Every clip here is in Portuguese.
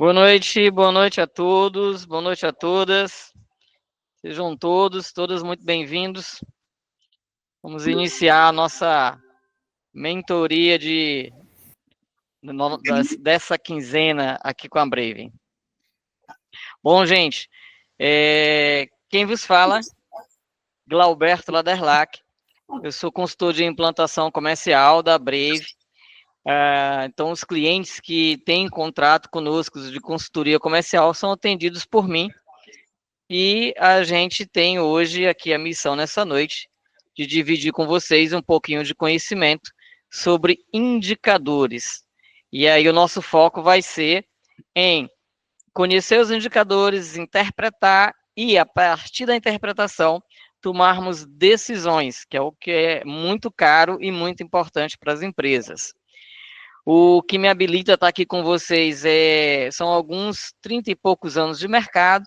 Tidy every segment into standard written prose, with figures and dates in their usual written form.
Boa noite a todos, boa noite a todas. Sejam todas muito bem-vindos. Vamos iniciar a nossa mentoria dessa quinzena aqui com a Brave. Bom, gente, quem vos fala, Glauberto Laderlac. Eu sou consultor de implantação comercial da Brave. Então, os clientes que têm contrato conosco de consultoria comercial são atendidos por mim. E a gente tem hoje aqui a missão nessa noite de dividir com vocês um pouquinho de conhecimento sobre indicadores. E aí o nosso foco vai ser em conhecer os indicadores, interpretar e, a partir da interpretação, tomarmos decisões, que é o que é muito caro e muito importante para as empresas. O que me habilita a estar aqui com vocês são alguns 30 e poucos anos de mercado,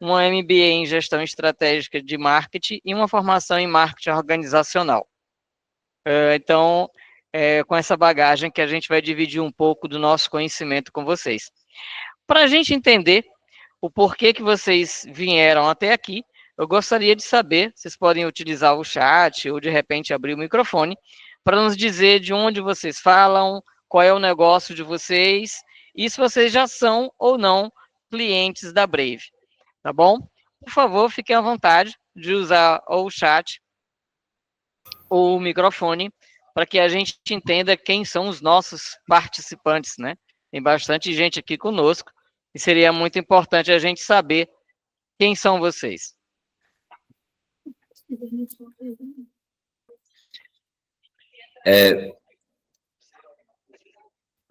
uma MBA em Gestão Estratégica de Marketing e uma formação em Marketing Organizacional. Então, com essa bagagem que a gente vai dividir um pouco do nosso conhecimento com vocês. Para a gente entender o porquê que vocês vieram até aqui, eu gostaria de saber, vocês podem utilizar o chat ou de repente abrir o microfone, para nos dizer de onde vocês falam, qual é o negócio de vocês e se vocês já são ou não clientes da Brave. Tá bom? Por favor, fiquem à vontade de usar ou o chat ou o microfone para que a gente entenda quem são os nossos participantes, né? Tem bastante gente aqui conosco e seria muito importante a gente saber quem são vocês.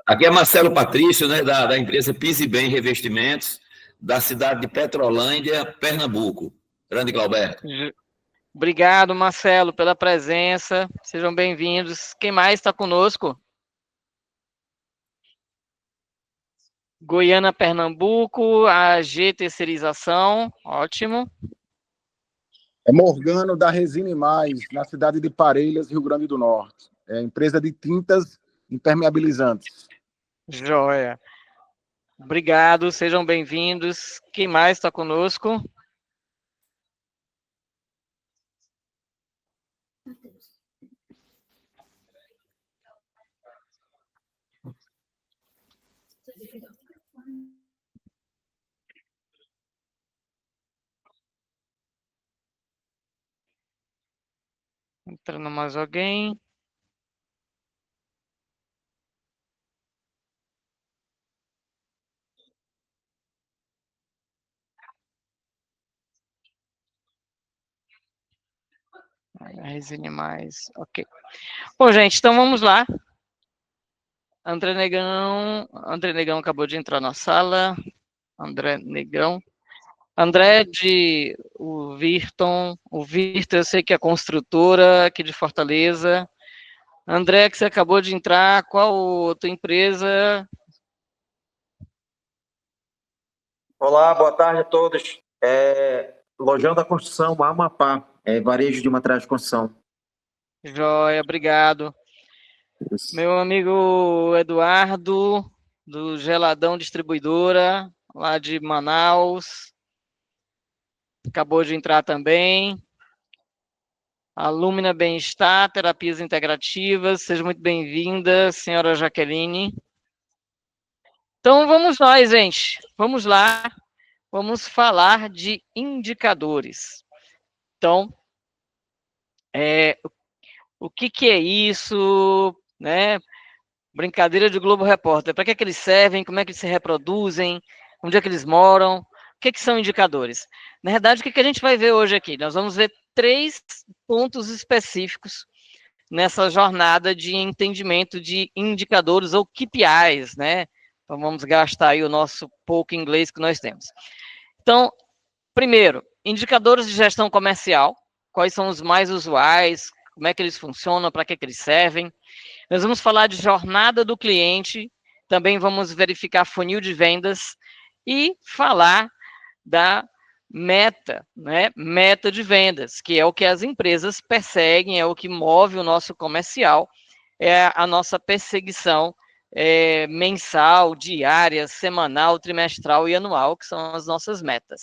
Aqui é Marcelo Patrício, né, da empresa Pise Bem Revestimentos, da cidade de Petrolândia, Pernambuco. Grande Glauberto. Obrigado, Marcelo, pela presença. Sejam bem-vindos. Quem mais está conosco? Goiânia, Pernambuco, AG Terceirização. Ótimo. É Morgano, da Resine Mais, na cidade de Parelhas, Rio Grande do Norte. É empresa de tintas impermeabilizantes. Joia. Obrigado, sejam bem-vindos. Quem mais está conosco? Entrando mais alguém. Resine mais, ok. Bom, gente, então vamos lá. André Negão acabou de entrar na sala. André Negão. André o Virton eu sei que é construtora aqui de Fortaleza. André, que você acabou de entrar, qual a tua empresa? Olá, boa tarde a todos. Lojão da Construção, Amapá, varejo de materiais de construção. Joia, obrigado. Isso. Meu amigo Eduardo, do Geladão Distribuidora, lá de Manaus. Acabou de entrar também. A Lumina Bem-Estar, Terapias Integrativas. Seja muito bem-vinda, senhora Jaqueline. Então, vamos nós, gente. Vamos lá. Vamos falar de indicadores. Então, o que é isso, né? Brincadeira de Globo Repórter. Para que eles servem? Como é que eles se reproduzem? Onde é que eles moram? O que são indicadores? Na verdade, o que a gente vai ver hoje aqui? Nós vamos ver 3 pontos específicos nessa jornada de entendimento de indicadores ou KPIs, né? Então, vamos gastar aí o nosso pouco inglês que nós temos. Então, primeiro, indicadores de gestão comercial. Quais são os mais usuais? Como é que eles funcionam? Para que eles servem? Nós vamos falar de jornada do cliente. Também vamos verificar funil de vendas e falar da meta, né? Meta de vendas, que é o que as empresas perseguem, é o que move o nosso comercial, é a nossa perseguição mensal, diária, semanal, trimestral e anual, que são as nossas metas.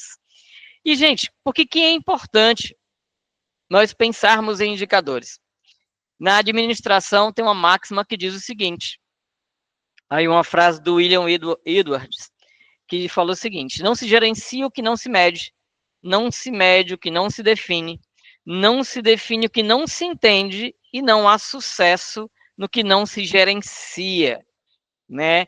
E, gente, por que é importante nós pensarmos em indicadores? Na administração tem uma máxima que diz o seguinte, aí uma frase do William Edwards, que falou o seguinte: não se gerencia o que não se mede, não se mede o que não se define o que não se entende e não há sucesso no que não se gerencia, né?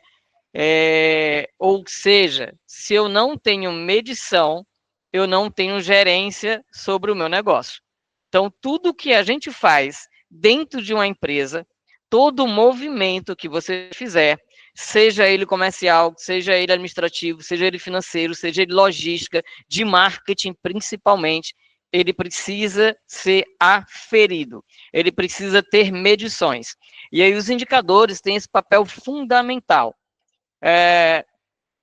Ou seja, se eu não tenho medição, eu não tenho gerência sobre o meu negócio. Então, tudo que a gente faz dentro de uma empresa, todo movimento que você fizer, seja ele comercial, seja ele administrativo, seja ele financeiro, seja ele logística, de marketing principalmente, ele precisa ser aferido, ele precisa ter medições. E aí os indicadores têm esse papel fundamental.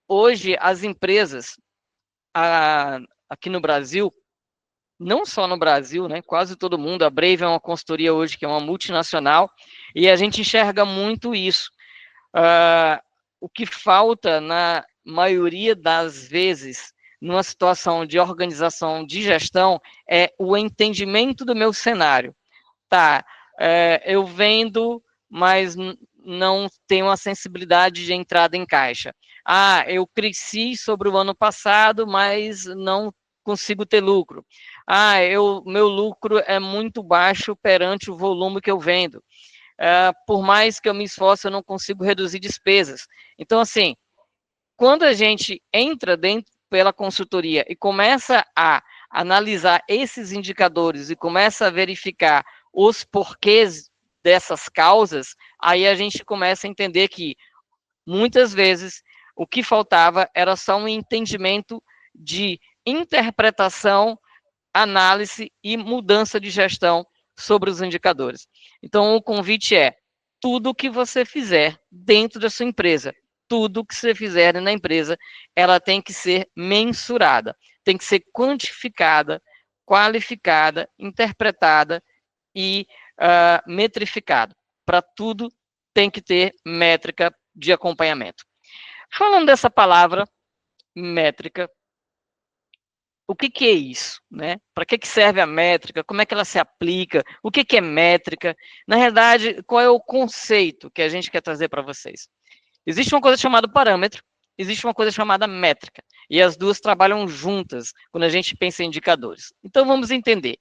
Hoje, as empresas aqui no Brasil, não só no Brasil, né, quase todo mundo, a Brave é uma consultoria hoje que é uma multinacional, e a gente enxerga muito isso. O que falta, na maioria das vezes, numa situação de organização, de gestão, é o entendimento do meu cenário. Tá, eu vendo, mas não tenho a sensibilidade de entrada em caixa. Eu cresci sobre o ano passado, mas não consigo ter lucro. Meu lucro é muito baixo perante o volume que eu vendo. Por mais que eu me esforce, eu não consigo reduzir despesas. Então, assim, quando a gente entra dentro pela consultoria e começa a analisar esses indicadores e começa a verificar os porquês dessas causas, aí a gente começa a entender que, muitas vezes, o que faltava era só um entendimento de interpretação, análise e mudança de gestão sobre os indicadores. Então, o convite é: tudo que você fizer dentro da sua empresa, tudo que você fizer na empresa, ela tem que ser mensurada, tem que ser quantificada, qualificada, interpretada e metrificada. Para tudo tem que ter métrica de acompanhamento. Falando dessa palavra, métrica, o que é isso, né? Para que serve a métrica? Como é que ela se aplica? O que é métrica? Na realidade, qual é o conceito que a gente quer trazer para vocês? Existe uma coisa chamada parâmetro, existe uma coisa chamada métrica, e as duas trabalham juntas quando a gente pensa em indicadores. Então, vamos entender.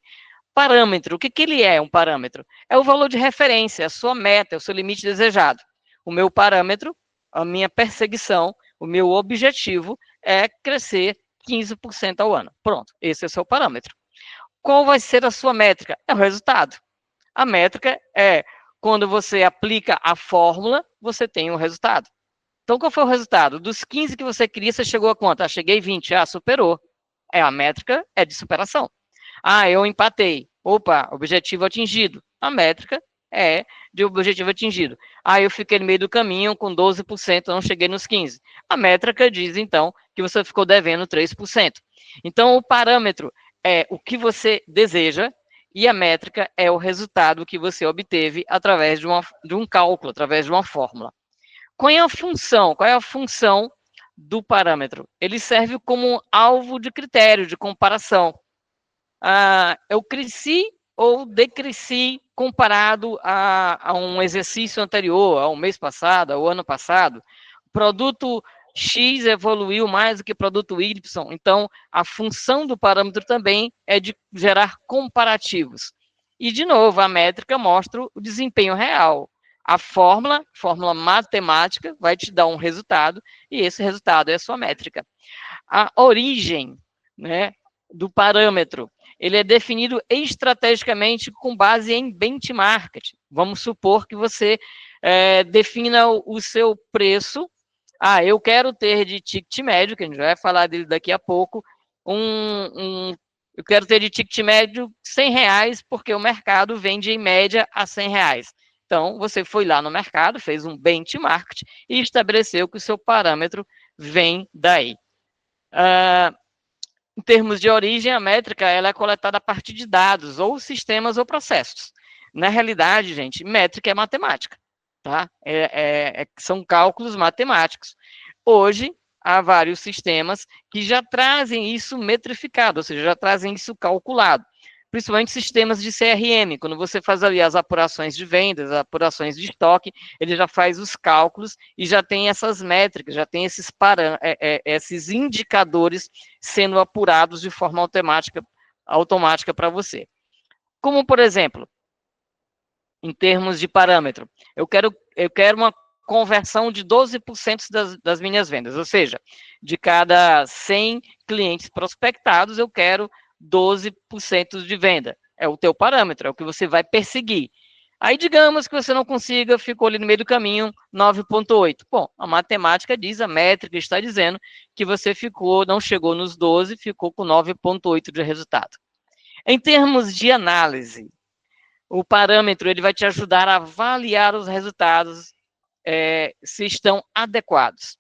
Parâmetro, o que ele é, um parâmetro? É o valor de referência, a sua meta, o seu limite desejado. O meu parâmetro, a minha perseguição, o meu objetivo é crescer 15% ao ano. Pronto, esse é o seu parâmetro. Qual vai ser a sua métrica? É o resultado. A métrica é quando você aplica a fórmula, você tem um resultado. Então, qual foi o resultado? Dos 15 que você queria, você chegou a quanto? Cheguei 20. superou. A métrica é de superação. Eu empatei. Opa, objetivo atingido. A métrica é de objetivo atingido. Eu fiquei no meio do caminho com 12%, não cheguei nos 15%. A métrica diz, então, que você ficou devendo 3%. Então, o parâmetro é o que você deseja e a métrica é o resultado que você obteve através de um cálculo, através de uma fórmula. Qual é a função? Qual é a função do parâmetro? Ele serve como alvo de critério, de comparação. Eu cresci ou decresci comparado a um exercício anterior, ao mês passado, ao ano passado. Produto X evoluiu mais do que produto Y. Então, a função do parâmetro também é de gerar comparativos. E, de novo, a métrica mostra o desempenho real. A fórmula matemática, vai te dar um resultado, e esse resultado é a sua métrica. A origem, né, do parâmetro, ele é definido estrategicamente com base em benchmark. Vamos supor que você defina o seu preço. Eu quero ter de ticket médio, que a gente vai falar dele daqui a pouco, eu quero ter de ticket médio R$100, porque o mercado vende em média a R$100. Então, você foi lá no mercado, fez um benchmark e estabeleceu que o seu parâmetro vem daí. Em termos de origem, a métrica ela é coletada a partir de dados, ou sistemas ou processos. Na realidade, gente, métrica é matemática. tá? São cálculos matemáticos. Hoje, há vários sistemas que já trazem isso metrificado, ou seja, já trazem isso calculado. Principalmente sistemas de CRM, quando você faz ali as apurações de vendas, apurações de estoque, ele já faz os cálculos e já tem essas métricas, já tem esses indicadores sendo apurados de forma automática para você. Como, por exemplo, em termos de parâmetro, eu quero uma conversão de 12% das minhas vendas, ou seja, de cada 100 clientes prospectados, eu quero 12% de venda. É o teu parâmetro, é o que você vai perseguir. Aí, digamos que você não consiga, ficou ali no meio do caminho, 9,8. Bom, a matemática diz, a métrica está dizendo que você não chegou nos 12, ficou com 9,8 de resultado. Em termos de análise, o parâmetro ele vai te ajudar a avaliar os resultados se estão adequados.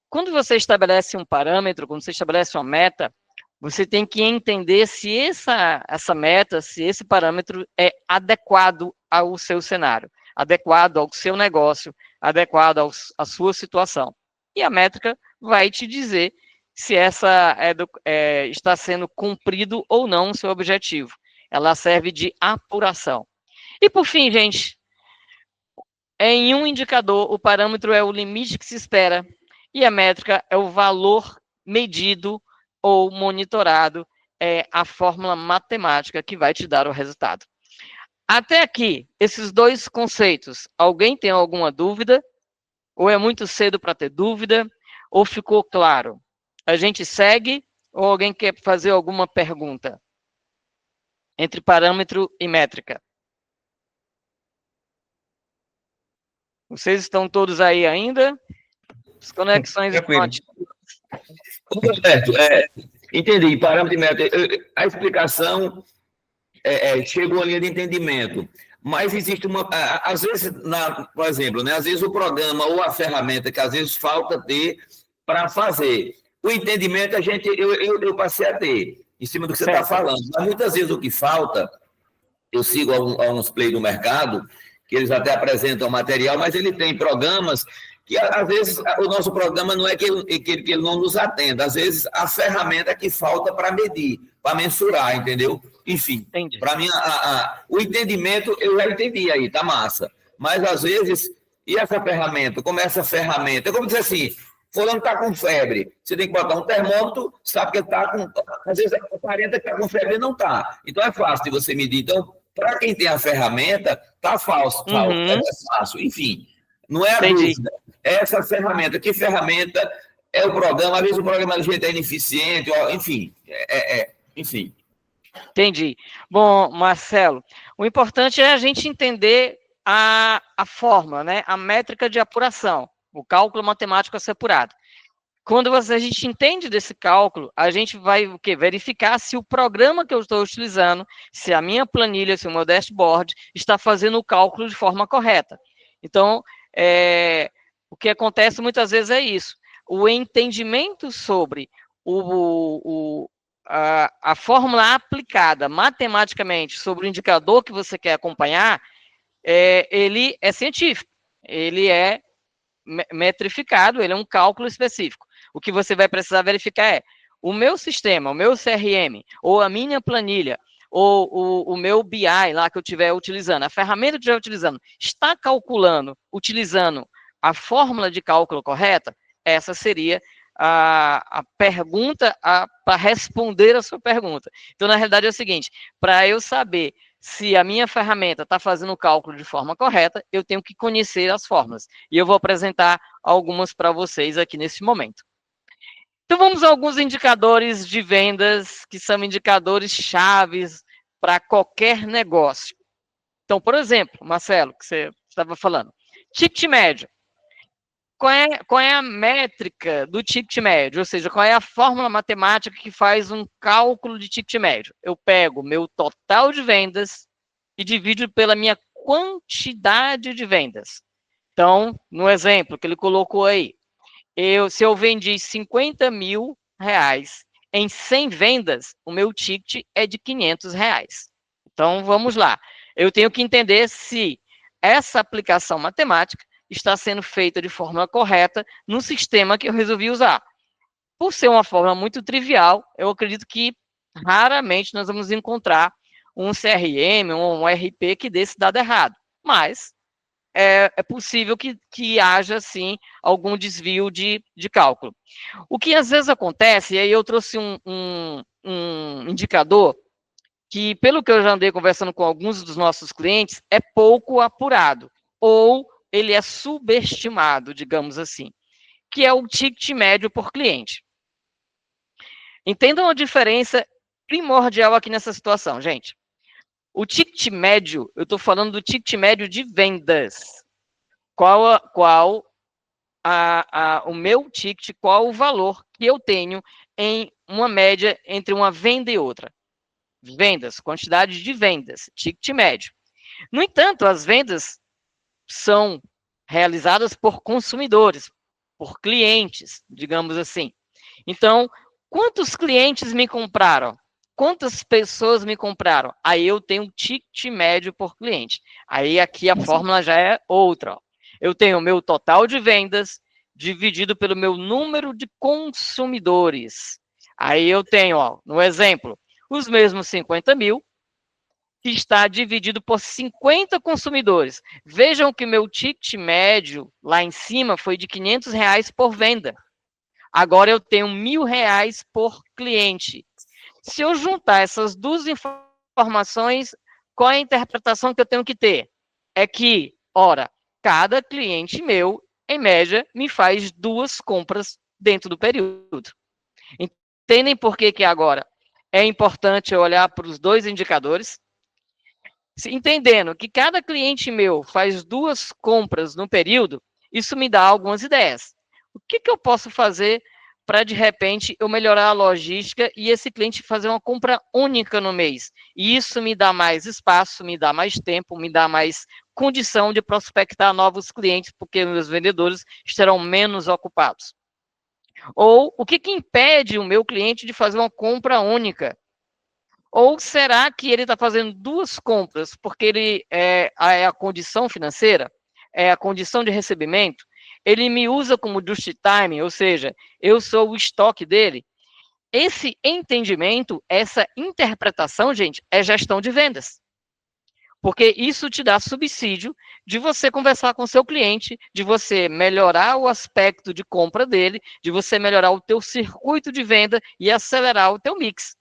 Quando você estabelece um parâmetro, quando você estabelece uma meta, você tem que entender se essa meta, se esse parâmetro é adequado ao seu cenário, adequado ao seu negócio, adequado à sua situação. E a métrica vai te dizer se está sendo cumprido ou não o seu objetivo. Ela serve de apuração. E por fim, gente, em um indicador, o parâmetro é o limite que se espera e a métrica é o valor medido ou monitorado, é a fórmula matemática que vai te dar o resultado. Até aqui, esses dois conceitos, alguém tem alguma dúvida? Ou é muito cedo para ter dúvida? Ou ficou claro? A gente segue ou alguém quer fazer alguma pergunta? Entre parâmetro e métrica. Vocês estão todos aí ainda? As conexões estão ativas. Roberto, entendi, parâmetro e métrica. A explicação chegou à linha de entendimento. Mas existe às vezes, por exemplo, né, às vezes o programa ou a ferramenta que às vezes falta ter para fazer. O entendimento eu passei a ter, em cima do que você está falando. Mas muitas vezes o que falta, eu sigo alguns players do mercado, que eles até apresentam material, mas ele tem programas que, às vezes, o nosso programa não é que ele não nos atenda, às vezes, a ferramenta que falta para medir, para mensurar, entendeu? Enfim, para mim, o entendimento, eu já entendi aí, tá massa. Mas, às vezes, e essa ferramenta? Como é essa ferramenta? É como dizer assim, fulano está com febre, você tem que botar um termômetro, sabe que ele está com... Às vezes, a 40 que está com febre não está. Então, é fácil de você medir. Então, para quem tem a ferramenta, tá falso, é fácil. Enfim, não é a dúvida. Essa ferramenta, que ferramenta é o programa? Às vezes o programa da gente é ineficiente, enfim, enfim. Entendi. Bom, Marcelo, o importante é a gente entender a fórmula, né? A métrica de apuração, o cálculo matemático a ser apurado. Quando a gente entende desse cálculo, a gente vai o quê? Verificar se o programa que eu estou utilizando, se a minha planilha, se o meu dashboard está fazendo o cálculo de forma correta. Então, o que acontece muitas vezes é isso. O entendimento sobre a fórmula aplicada matematicamente sobre o indicador que você quer acompanhar, ele é científico, ele é metrificado, ele é um cálculo específico. O que você vai precisar verificar é o meu sistema, o meu CRM, ou a minha planilha, ou o meu BI lá que eu estiver utilizando, a ferramenta que eu estiver utilizando, está calculando, utilizando a fórmula de cálculo correta? Essa seria a pergunta para responder a sua pergunta. Então, na realidade, é o seguinte, para eu saber se a minha ferramenta está fazendo o cálculo de forma correta, eu tenho que conhecer as fórmulas. E eu vou apresentar algumas para vocês aqui nesse momento. Então, vamos a alguns indicadores de vendas, que são indicadores chaves para qualquer negócio. Então, por exemplo, Marcelo, que você estava falando, ticket médio. Qual é a métrica do ticket médio? Ou seja, qual é a fórmula matemática que faz um cálculo de ticket médio? Eu pego meu total de vendas e divido pela minha quantidade de vendas. Então, no exemplo que ele colocou aí, se eu vendi 50 mil reais em 100 vendas, o meu ticket é de 500 reais. Então, vamos lá. Eu tenho que entender se essa aplicação matemática está sendo feita de forma correta no sistema que eu resolvi usar. Por ser uma fórmula muito trivial, eu acredito que raramente nós vamos encontrar um CRM, um RP que dê esse dado errado. Mas é possível que haja, sim, algum desvio de cálculo. O que às vezes acontece, e aí eu trouxe um indicador que, pelo que eu já andei conversando com alguns dos nossos clientes, é pouco apurado, ou ele é subestimado, digamos assim, que é o ticket médio por cliente. Entendam a diferença primordial aqui nessa situação, gente. O ticket médio, eu estou falando do ticket médio de vendas. Qual o meu ticket, qual o valor que eu tenho em uma média entre uma venda e outra. Vendas, quantidade de vendas, ticket médio. No entanto, as vendas são realizadas por consumidores, por clientes, digamos assim. Então, quantos clientes me compraram? Quantas pessoas me compraram? Aí eu tenho um ticket médio por cliente. Aí aqui a fórmula já é outra. Ó. Eu tenho o meu total de vendas dividido pelo meu número de consumidores. Aí eu tenho, ó, no exemplo, os mesmos 50 mil, que está dividido por 50 consumidores. Vejam que meu ticket médio lá em cima foi de R$500 por venda. Agora eu tenho R$1.000 por cliente. Se eu juntar essas duas informações, qual é a interpretação que eu tenho que ter? É que, ora, cada cliente meu, em média, me faz 2 compras dentro do período. Entendem por que agora é importante eu olhar para os 2 indicadores? Entendendo que cada cliente meu faz 2 compras no período, isso me dá algumas ideias. O que eu posso fazer para, de repente, eu melhorar a logística e esse cliente fazer uma compra única no mês? E isso me dá mais espaço, me dá mais tempo, me dá mais condição de prospectar novos clientes, porque meus vendedores estarão menos ocupados. Ou o que impede o meu cliente de fazer uma compra única? Ou será que ele está fazendo 2 compras porque ele é a condição financeira, é a condição de recebimento? Ele me usa como just time, ou seja, eu sou o estoque dele. Esse entendimento, essa interpretação, gente, é gestão de vendas. Porque isso te dá subsídio de você conversar com o seu cliente, de você melhorar o aspecto de compra dele, de você melhorar o teu circuito de venda e acelerar o teu mix.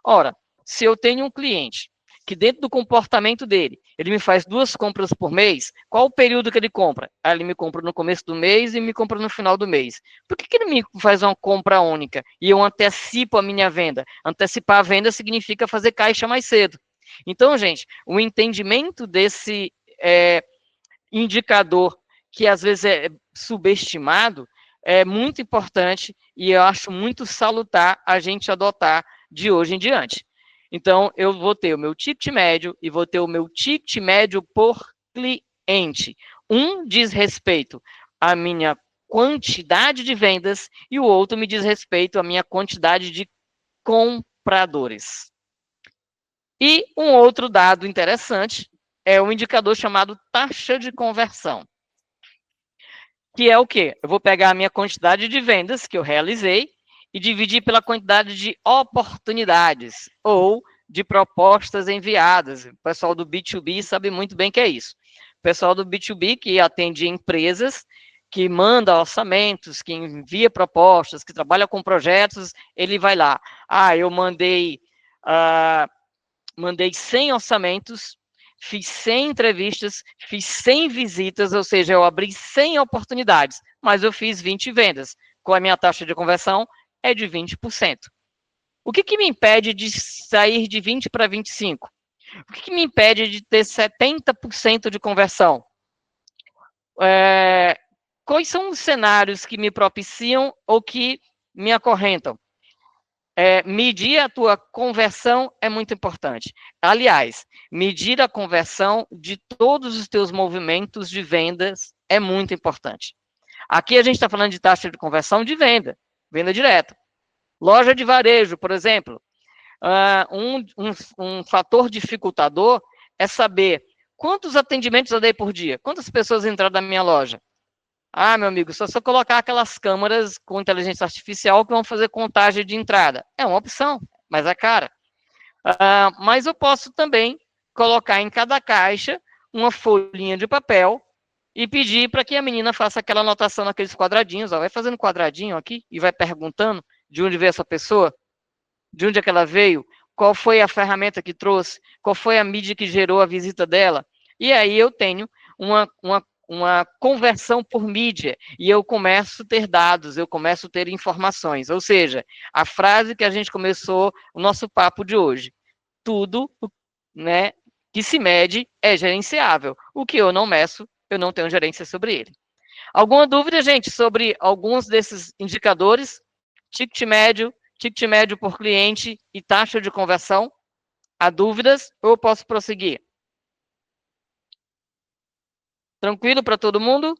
Ora, se eu tenho um cliente que dentro do comportamento dele, ele me faz 2 compras por mês, qual o período que ele compra? Ele me compra no começo do mês e me compra no final do mês. Por que ele me faz uma compra única e eu antecipo a minha venda? Antecipar a venda significa fazer caixa mais cedo. Então, gente, o entendimento desse indicador, que às vezes é subestimado, é muito importante e eu acho muito salutar a gente adotar de hoje em diante. Então, eu vou ter o meu ticket médio e vou ter o meu ticket médio por cliente. Um diz respeito à minha quantidade de vendas e o outro me diz respeito à minha quantidade de compradores. E um outro dado interessante é um indicador chamado taxa de conversão. Que é o quê? Eu vou pegar a minha quantidade de vendas que eu realizei e dividir pela quantidade de oportunidades ou de propostas enviadas. O pessoal do B2B sabe muito bem o que é isso. O pessoal do B2B que atende empresas, que manda orçamentos, que envia propostas, que trabalha com projetos, ele vai lá. Eu mandei 100 orçamentos, fiz 100 entrevistas, fiz 100 visitas, ou seja, eu abri 100 oportunidades, mas eu fiz 20 vendas. Qual é a minha taxa de conversão? É de 20%. O que me impede de sair de 20 para 25? O que me impede de ter 70% de conversão? Quais são os cenários que me propiciam ou que me acorrentam? Medir a tua conversão é muito importante. Aliás, medir a conversão de todos os teus movimentos de vendas é muito importante. Aqui a gente está falando de taxa de conversão de venda direta. Loja de varejo, por exemplo, um fator dificultador é saber Quantos atendimentos eu dei por dia? Quantas pessoas entraram na minha loja? Ah, meu amigo, só se eu colocar aquelas câmeras com inteligência artificial que vão fazer contagem de entrada. É uma opção, mas é cara. Mas eu posso também colocar em cada caixa uma folhinha de papel e pedir para que a menina faça aquela anotação naqueles quadradinhos. Ó, vai fazendo quadradinho aqui e vai perguntando de onde veio essa pessoa, de onde é que ela veio, qual foi a ferramenta que trouxe, qual foi a mídia que gerou a visita dela. E aí eu tenho uma conversão por mídia, e eu começo a ter dados, eu começo a ter informações. Ou seja, a frase que a gente começou o nosso papo de hoje, tudo, né, que se mede é gerenciável. O que eu não meço, eu não tenho gerência sobre ele. Alguma dúvida, gente, sobre alguns desses indicadores? Ticket médio por cliente e taxa de conversão? Há dúvidas ou eu posso prosseguir? Tranquilo para todo mundo?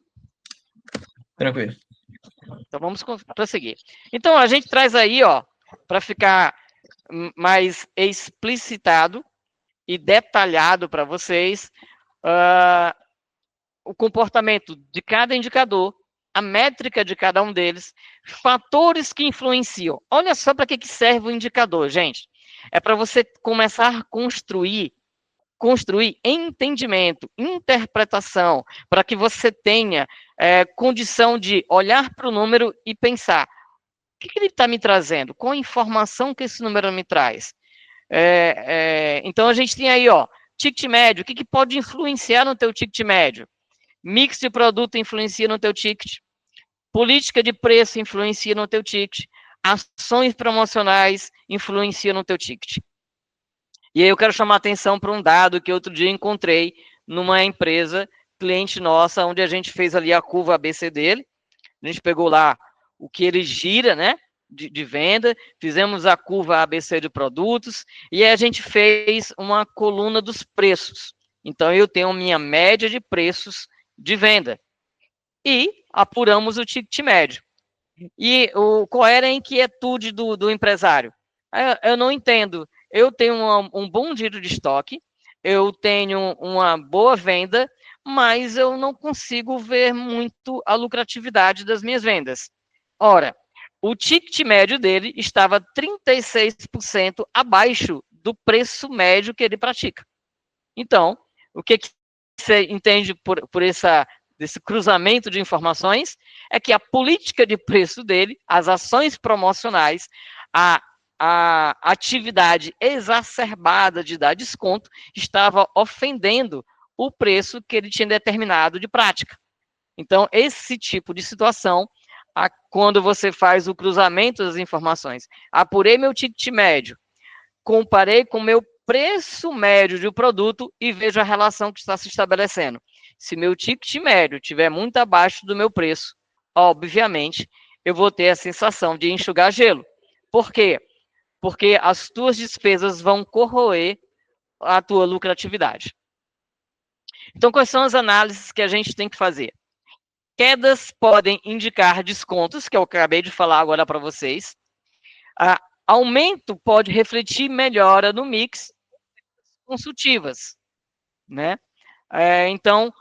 Tranquilo. Então vamos prosseguir. Então a gente traz aí, ó, para ficar mais explicitado e detalhado para vocês o comportamento de cada indicador, a métrica de cada um deles, fatores que influenciam. Olha só para que serve o indicador, gente. É para você começar a construir entendimento, interpretação, para que você tenha condição de olhar para o número e pensar, o que ele está me trazendo? Qual a informação que esse número me traz? Então, a gente tem aí, ó, ticket médio, o que pode influenciar no teu ticket médio? Mix de produto influencia no teu ticket, política de preço influencia no teu ticket, ações promocionais influenciam no teu ticket. E aí eu quero chamar a atenção para um dado que outro dia encontrei numa empresa, cliente nossa, onde a gente fez ali a curva ABC dele, a gente pegou lá o que ele gira, né, de venda, fizemos a curva ABC de produtos, e aí a gente fez uma coluna dos preços. Então, eu tenho minha média de preços de venda. E apuramos o ticket médio. E qual era a inquietude do empresário? Eu não entendo. Eu tenho um bom giro de estoque, eu tenho uma boa venda, mas eu não consigo ver muito a lucratividade das minhas vendas. Ora, o ticket médio dele estava 36% abaixo do preço médio que ele pratica. Então, o que você entende por desse cruzamento de informações? É que a política de preço dele, as ações promocionais, a atividade exacerbada de dar desconto estava ofendendo o preço que ele tinha determinado de prática. Então, esse tipo de situação, quando você faz o cruzamento das informações, apurei meu ticket médio, comparei com o meu preço médio de um produto e vejo a relação que está se estabelecendo. Se meu ticket médio estiver muito abaixo do meu preço, obviamente, eu vou ter a sensação de enxugar gelo. Por quê? Porque as tuas despesas vão corroer a tua lucratividade. Então, quais são as análises que a gente tem que fazer? Quedas podem indicar descontos, que eu acabei de falar agora para vocês. Aumento pode refletir melhora no mix consultivas, né? Então,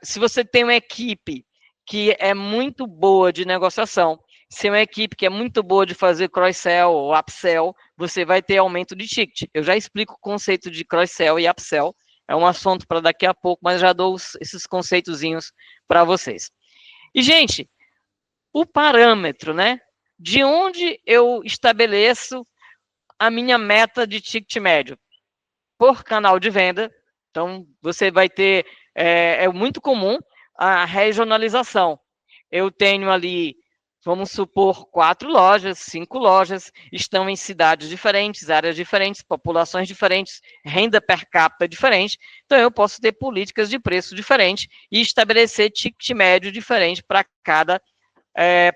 se você tem uma equipe que é muito boa de negociação, se é uma equipe que é muito boa de fazer cross-sell ou upsell, você vai ter aumento de ticket. Eu já explico o conceito de cross-sell e upsell, é um assunto para daqui a pouco, mas já dou esses conceitozinhos para vocês. E, gente, o parâmetro, né? De onde eu estabeleço a minha meta de ticket médio? Por canal de venda. Então, você vai ter, é muito comum a regionalização. Eu tenho ali, vamos supor, 4 lojas, 5 lojas, estão em cidades diferentes, áreas diferentes, populações diferentes, renda per capita diferente. Então, eu posso ter políticas de preço diferentes e estabelecer ticket médio diferente para cada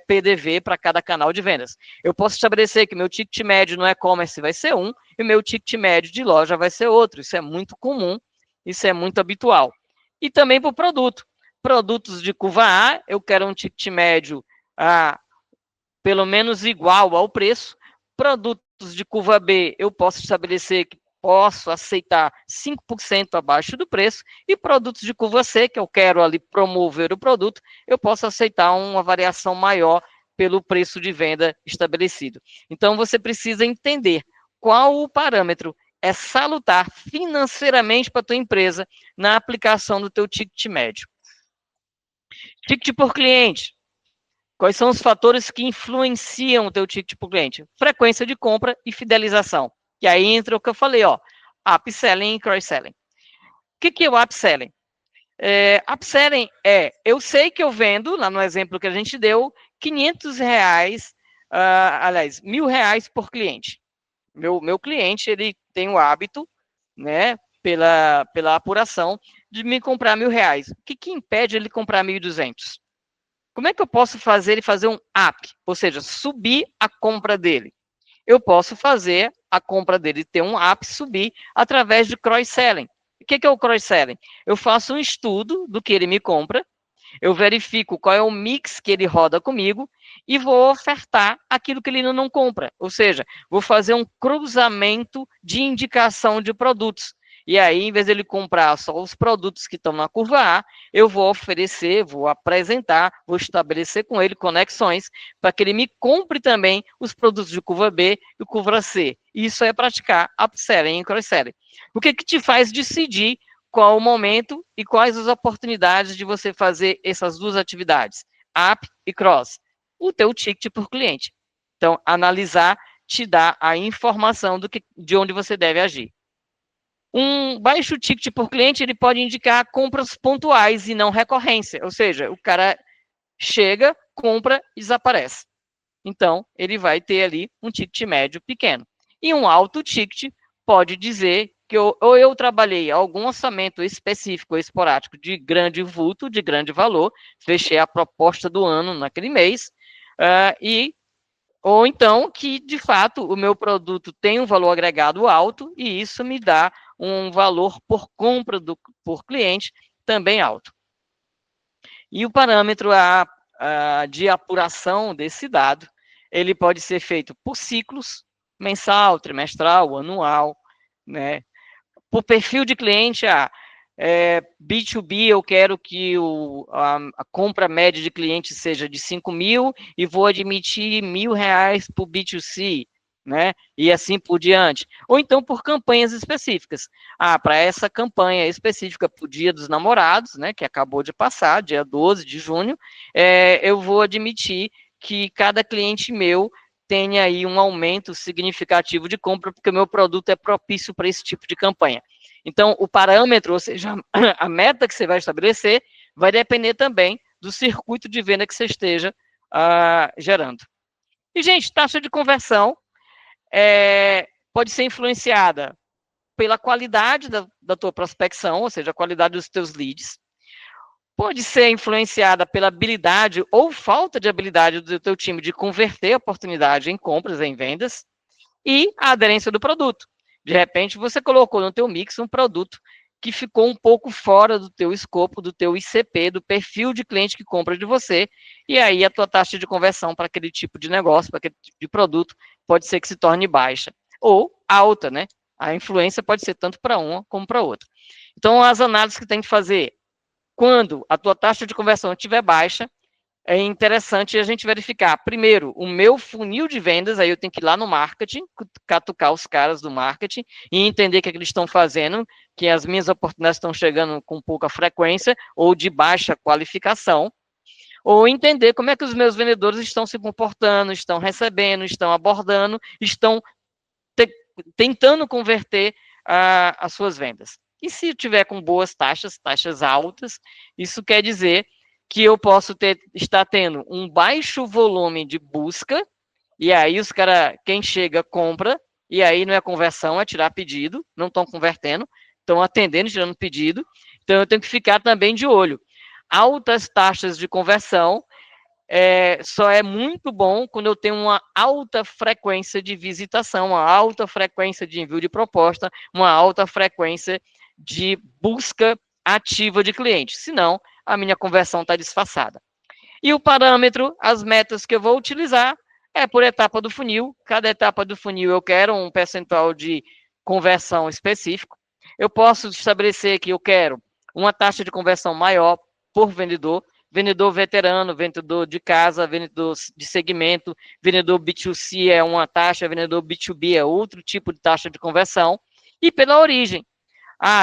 PDV, para cada canal de vendas. Eu posso estabelecer que meu ticket médio no e-commerce vai ser um e o meu ticket médio de loja vai ser outro. Isso é muito comum, isso é muito habitual. E também para o produto. Produtos de curva A, eu quero um ticket médio pelo menos igual ao preço. Produtos de curva B, eu posso estabelecer que posso aceitar 5% abaixo do preço, e produtos de curva C, que eu quero ali promover o produto, eu posso aceitar uma variação maior pelo preço de venda estabelecido. Então, você precisa entender qual o parâmetro é salutar financeiramente para a tua empresa na aplicação do teu ticket médio. Ticket por cliente. Quais são os fatores que influenciam o teu ticket por cliente? Frequência de compra e fidelização. E aí entra o que eu falei, ó, upselling e cross-selling. O que é o upselling? Upselling eu sei que eu vendo, lá no exemplo que a gente deu, R$500, aliás, R$1.000 por cliente. Meu cliente, ele tem o hábito, né, pela apuração, de me comprar R$1.000. O que impede ele comprar 1.200? Como é que eu posso fazer ele fazer um up? Ou seja, subir a compra dele. Eu posso fazer a compra dele ter um up, subir, através de cross-selling. O que é o cross-selling? Eu faço um estudo do que ele me compra, eu verifico qual é o mix que ele roda comigo e vou ofertar aquilo que ele não compra. Ou seja, vou fazer um cruzamento de indicação de produtos. E aí, em vez de ele comprar só os produtos que estão na curva A, eu vou oferecer, vou apresentar, vou estabelecer com ele conexões para que ele me compre também os produtos de curva B e curva C. Isso é praticar upselling e cross-selling. O que te faz decidir qual o momento e quais as oportunidades de você fazer essas duas atividades, up e cross? O teu ticket por cliente. Então, analisar te dá a informação de onde você deve agir. Um baixo ticket por cliente, ele pode indicar compras pontuais e não recorrência, ou seja, o cara chega, compra e desaparece. Então, ele vai ter ali um ticket médio pequeno. E um alto ticket pode dizer que eu trabalhei algum orçamento específico ou esporádico de grande vulto, de grande valor, fechei a proposta do ano naquele mês, ou então que, de fato, o meu produto tem um valor agregado alto e isso me dá um valor por compra por cliente também alto. E o parâmetro de apuração desse dado, ele pode ser feito por ciclos, mensal, trimestral, anual, né? Por perfil de cliente, B2B, eu quero que a compra média de cliente seja de 5.000 e vou admitir R$1.000 por B2C, né? E assim por diante. Ou então por campanhas específicas. Para essa campanha específica para o Dia dos Namorados, né, que acabou de passar, dia 12 de junho, eu vou admitir que cada cliente meu tenha aí um aumento significativo de compra, porque o meu produto é propício para esse tipo de campanha. Então, o parâmetro, ou seja, a meta que você vai estabelecer, vai depender também do circuito de venda que você esteja gerando. E, gente, taxa de conversão pode ser influenciada pela qualidade da tua prospecção, ou seja, a qualidade dos teus leads. Pode ser influenciada pela habilidade ou falta de habilidade do teu time de converter a oportunidade em compras, em vendas, e a aderência do produto. De repente, você colocou no teu mix um produto que ficou um pouco fora do teu escopo, do teu ICP, do perfil de cliente que compra de você, e aí a tua taxa de conversão para aquele tipo de negócio, para aquele tipo de produto, pode ser que se torne baixa, ou alta, né? A influência pode ser tanto para uma como para outra. Então, as análises que tem que fazer, quando a tua taxa de conversão estiver baixa, é interessante a gente verificar, primeiro, o meu funil de vendas, aí eu tenho que ir lá no marketing, catucar os caras do marketing e entender o que eles estão fazendo, que as minhas oportunidades estão chegando com pouca frequência ou de baixa qualificação, ou entender como é que os meus vendedores estão se comportando, estão recebendo, estão abordando, estão tentando converter as suas vendas. E se tiver com boas taxas altas, isso quer dizer que eu posso estar tendo um baixo volume de busca, e aí os caras, quem chega, compra, e aí não é conversão, é tirar pedido, não estão convertendo, estão atendendo, tirando pedido, então eu tenho que ficar também de olho. Altas taxas de conversão só é muito bom quando eu tenho uma alta frequência de visitação, uma alta frequência de envio de proposta, uma alta frequência de busca ativa de cliente, senão a minha conversão está disfarçada. E o parâmetro, as metas que eu vou utilizar, é por etapa do funil. Cada etapa do funil eu quero um percentual de conversão específico. Eu posso estabelecer que eu quero uma taxa de conversão maior por vendedor, vendedor veterano, vendedor de casa, vendedor de segmento, vendedor B2C é uma taxa, vendedor B2B é outro tipo de taxa de conversão, e pela origem.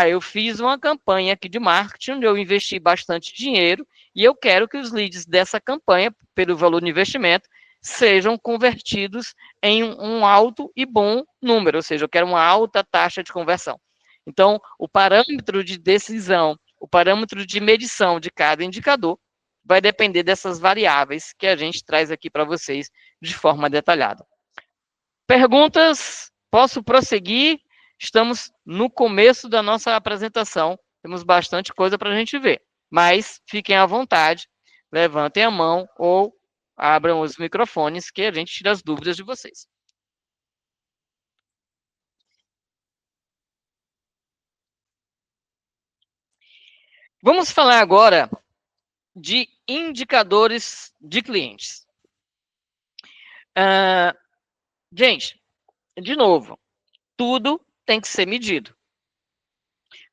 Eu fiz uma campanha aqui de marketing, onde eu investi bastante dinheiro, e eu quero que os leads dessa campanha, pelo valor de investimento, sejam convertidos em um alto e bom número, ou seja, eu quero uma alta taxa de conversão. Então, o parâmetro de decisão, o parâmetro de medição de cada indicador vai depender dessas variáveis que a gente traz aqui para vocês de forma detalhada. Perguntas? Posso prosseguir? Estamos no começo da nossa apresentação, temos bastante coisa para a gente ver, mas fiquem à vontade, levantem a mão ou abram os microfones que a gente tira as dúvidas de vocês. Vamos falar agora de indicadores de clientes. Gente, de novo, tudo tem que ser medido.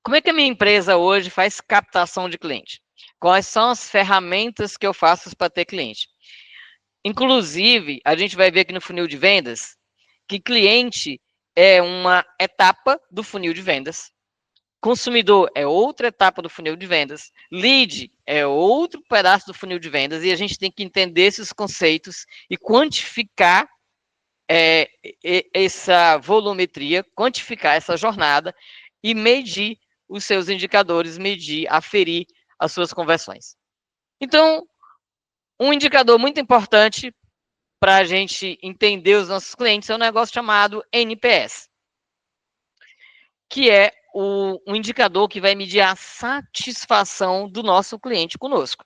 Como é que a minha empresa hoje faz captação de cliente? Quais são as ferramentas que eu faço para ter cliente? Inclusive, a gente vai ver aqui no funil de vendas que cliente é uma etapa do funil de vendas. Consumidor é outra etapa do funil de vendas. Lead é outro pedaço do funil de vendas. E a gente tem que entender esses conceitos e quantificar essa volumetria, quantificar essa jornada e medir os seus indicadores, aferir as suas conversões. Então, um indicador muito importante para a gente entender os nossos clientes é um negócio chamado NPS, que é um indicador que vai medir a satisfação do nosso cliente conosco.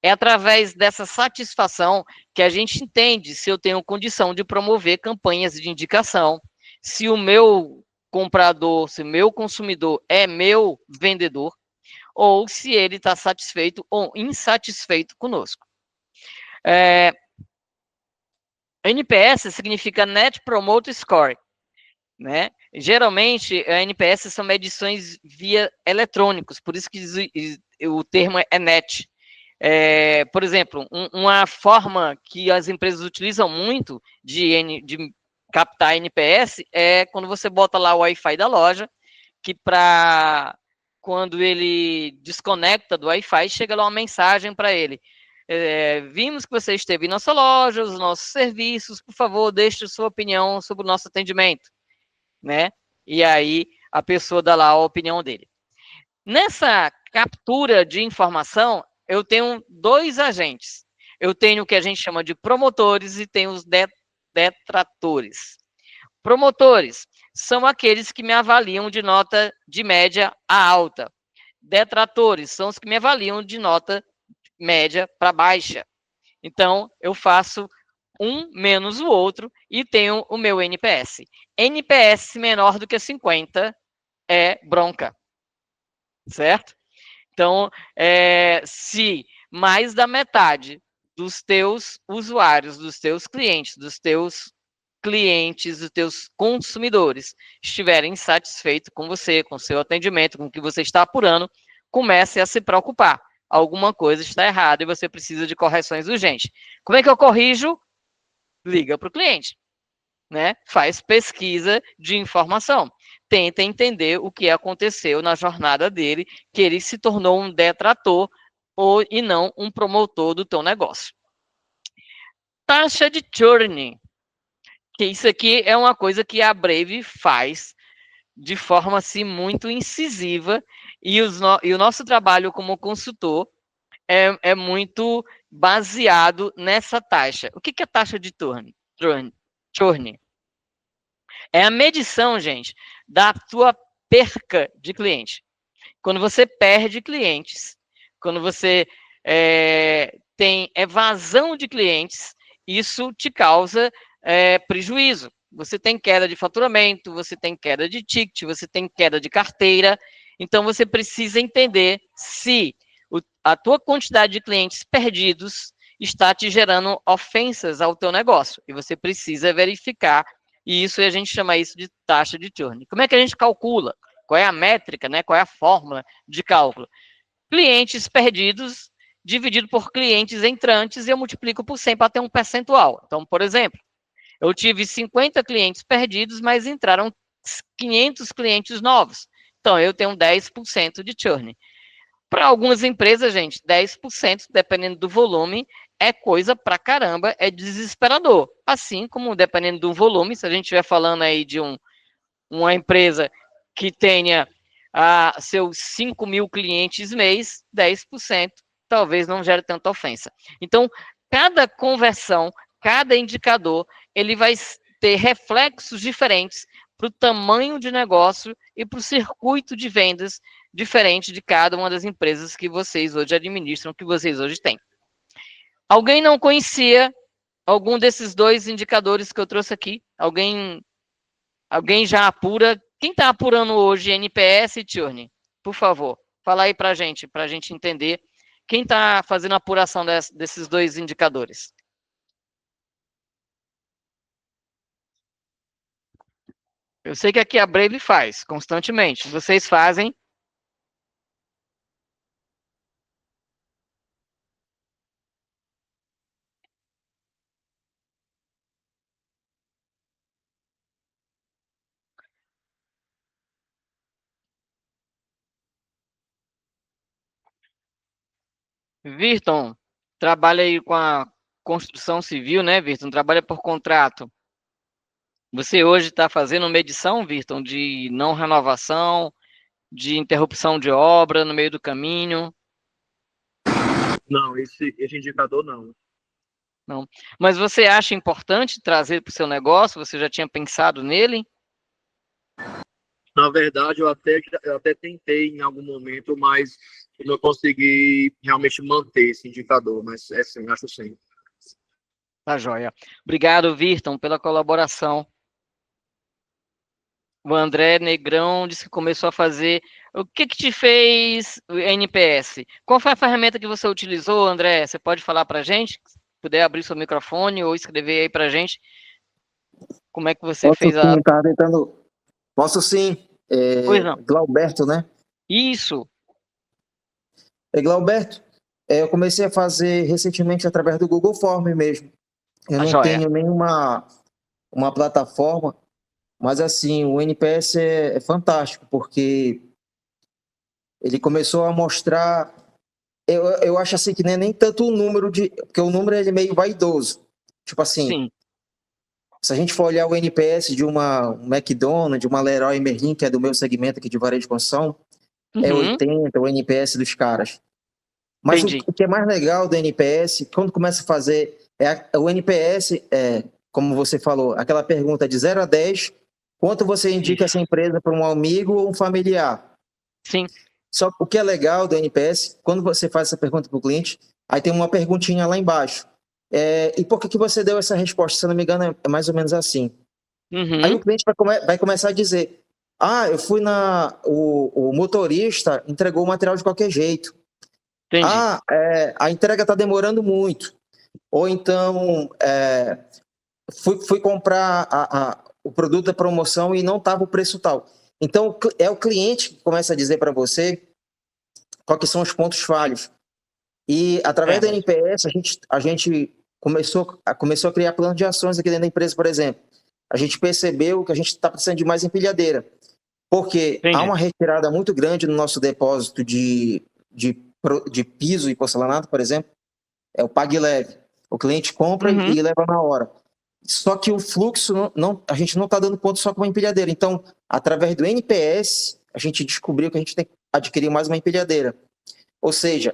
É através dessa satisfação que a gente entende se eu tenho condição de promover campanhas de indicação, se o meu comprador, se o meu consumidor é meu vendedor, ou se ele está satisfeito ou insatisfeito conosco. NPS significa Net Promoter Score, né? Geralmente, a NPS são medições via eletrônicos, por isso que o termo é NET. Por exemplo, uma forma que as empresas utilizam muito de captar NPS é quando você bota lá o Wi-Fi da loja, que quando ele desconecta do Wi-Fi, chega lá uma mensagem para ele. Vimos que você esteve em nossa loja, os nossos serviços, por favor, deixe sua opinião sobre o nosso atendimento, né? E aí a pessoa dá lá a opinião dele. Nessa captura de informação, eu tenho dois agentes. Eu tenho o que a gente chama de promotores e tenho os detratores. Promotores são aqueles que me avaliam de nota de média a alta. Detratores são os que me avaliam de nota média para baixa. Então, eu faço um menos o outro e tenho o meu NPS. NPS menor do que 50 é bronca, certo? Então, se mais da metade dos teus usuários, dos teus clientes, dos teus consumidores estiverem insatisfeitos com você, com o seu atendimento, com o que você está apurando, comece a se preocupar. Alguma coisa está errada e você precisa de correções urgentes. Como é que eu corrijo? Liga para o cliente, né? Faz pesquisa de informação. Tenta entender o que aconteceu na jornada dele, que ele se tornou um detrator e não um promotor do teu negócio. Taxa de churn. Que isso aqui é uma coisa que a Brave faz de forma assim, muito incisiva e o nosso trabalho como consultor é muito baseado nessa taxa. O que é taxa de churn? É a medição, gente, da tua perca de cliente. Quando você perde clientes, quando você tem evasão de clientes, isso te causa prejuízo. Você tem queda de faturamento, você tem queda de ticket, você tem queda de carteira. Então, você precisa entender se a tua quantidade de clientes perdidos está te gerando ofensas ao teu negócio. E você precisa verificar E isso a gente chama isso de taxa de churn. Como é que a gente calcula? Qual é a métrica, né? Qual é a fórmula de cálculo? Clientes perdidos dividido por clientes entrantes e eu multiplico por 100 para ter um percentual. Então, por exemplo, eu tive 50 clientes perdidos, mas entraram 500 clientes novos. Então, eu tenho 10% de churn. Para algumas empresas, gente, 10%, dependendo do volume, é coisa pra caramba, é desesperador. Assim como, dependendo do volume, se a gente estiver falando aí de uma empresa que tenha seus 5 mil clientes mês, 10% talvez não gere tanta ofensa. Então, cada conversão, cada indicador, ele vai ter reflexos diferentes para o tamanho de negócio e para o circuito de vendas diferente de cada uma das empresas que vocês hoje administram, que vocês hoje têm. Alguém não conhecia algum desses dois indicadores que eu trouxe aqui? Alguém já apura? Quem está apurando hoje NPS e churn? Por favor, fala aí para a gente entender. Quem está fazendo a apuração desses dois indicadores? Eu sei que aqui a Brave faz constantemente. Vocês fazem? Virton, trabalha aí com a construção civil, né, Virton? Trabalha por contrato. Você hoje está fazendo uma medição, Virton, de não renovação, de interrupção de obra no meio do caminho? Não, esse indicador não. Não. Mas você acha importante trazer para o seu negócio? Você já tinha pensado nele? Na verdade, eu até tentei em algum momento, mas eu não consegui realmente manter esse indicador, mas é sim, acho sim. Tá joia. Obrigado, Virton, pela colaboração. O André Negrão disse que começou a fazer. O que te fez o NPS? Qual foi a ferramenta que você utilizou, André? Você pode falar para a gente? Se puder abrir seu microfone ou escrever aí para a gente. Como é que você Posso fez sim, tá tentando. Posso sim. Pois não. Glauberto, né? Isso. Glauberto, eu comecei a fazer recentemente através do Google Form mesmo. Eu não joia. tenho nenhuma uma plataforma, mas assim, o NPS é fantástico, porque ele começou a mostrar. Eu acho assim que não é nem tanto o número de. Porque o número ele é meio vaidoso. Tipo assim, Sim. se a gente for olhar o NPS de um McDonald's, de uma Leroy Merlin, que é do meu segmento aqui de varejo de construção, é 80 o NPS dos caras. Mas o que é mais legal do NPS, quando começa a fazer, o NPS, como você falou, aquela pergunta de 0 a 10, quanto você indica essa empresa para um amigo ou um familiar? Sim. Só que o que é legal do NPS, quando você faz essa pergunta para o cliente, aí tem uma perguntinha lá embaixo. E por que você deu essa resposta? Se eu não me engano, é mais ou menos assim. Aí o cliente vai começar a dizer, eu fui o motorista entregou o material de qualquer jeito. Entendi. A entrega está demorando muito. Ou então, fui comprar o produto da promoção e não estava o preço tal. Então, é o cliente que começa a dizer para você quais são os pontos falhos. E, através da NPS, a gente começou a criar planos de ações aqui dentro da empresa, por exemplo. A gente percebeu que a gente está precisando de mais empilhadeira. Porque há uma retirada muito grande no nosso depósito de piso e porcelanato, por exemplo, é o Pague Leve. O cliente compra e leva na hora. Só que o fluxo, a gente não está dando ponto só com uma empilhadeira. Então, através do NPS, a gente descobriu que a gente tem que adquirir mais uma empilhadeira. Ou seja,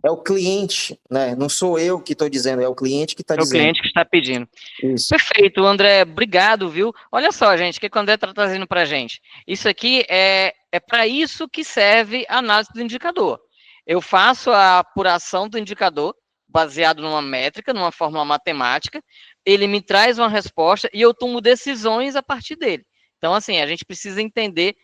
é o cliente, né? Não sou eu que estou dizendo, é o cliente que está dizendo. É o cliente que está pedindo. Isso. Perfeito, André, obrigado, viu? Olha só, gente, o que o André está trazendo para a gente. Isso aqui é para isso que serve a análise do indicador. Eu faço a apuração do indicador, baseado numa métrica, numa fórmula matemática, ele me traz uma resposta e eu tomo decisões a partir dele. Então, assim, a gente precisa entender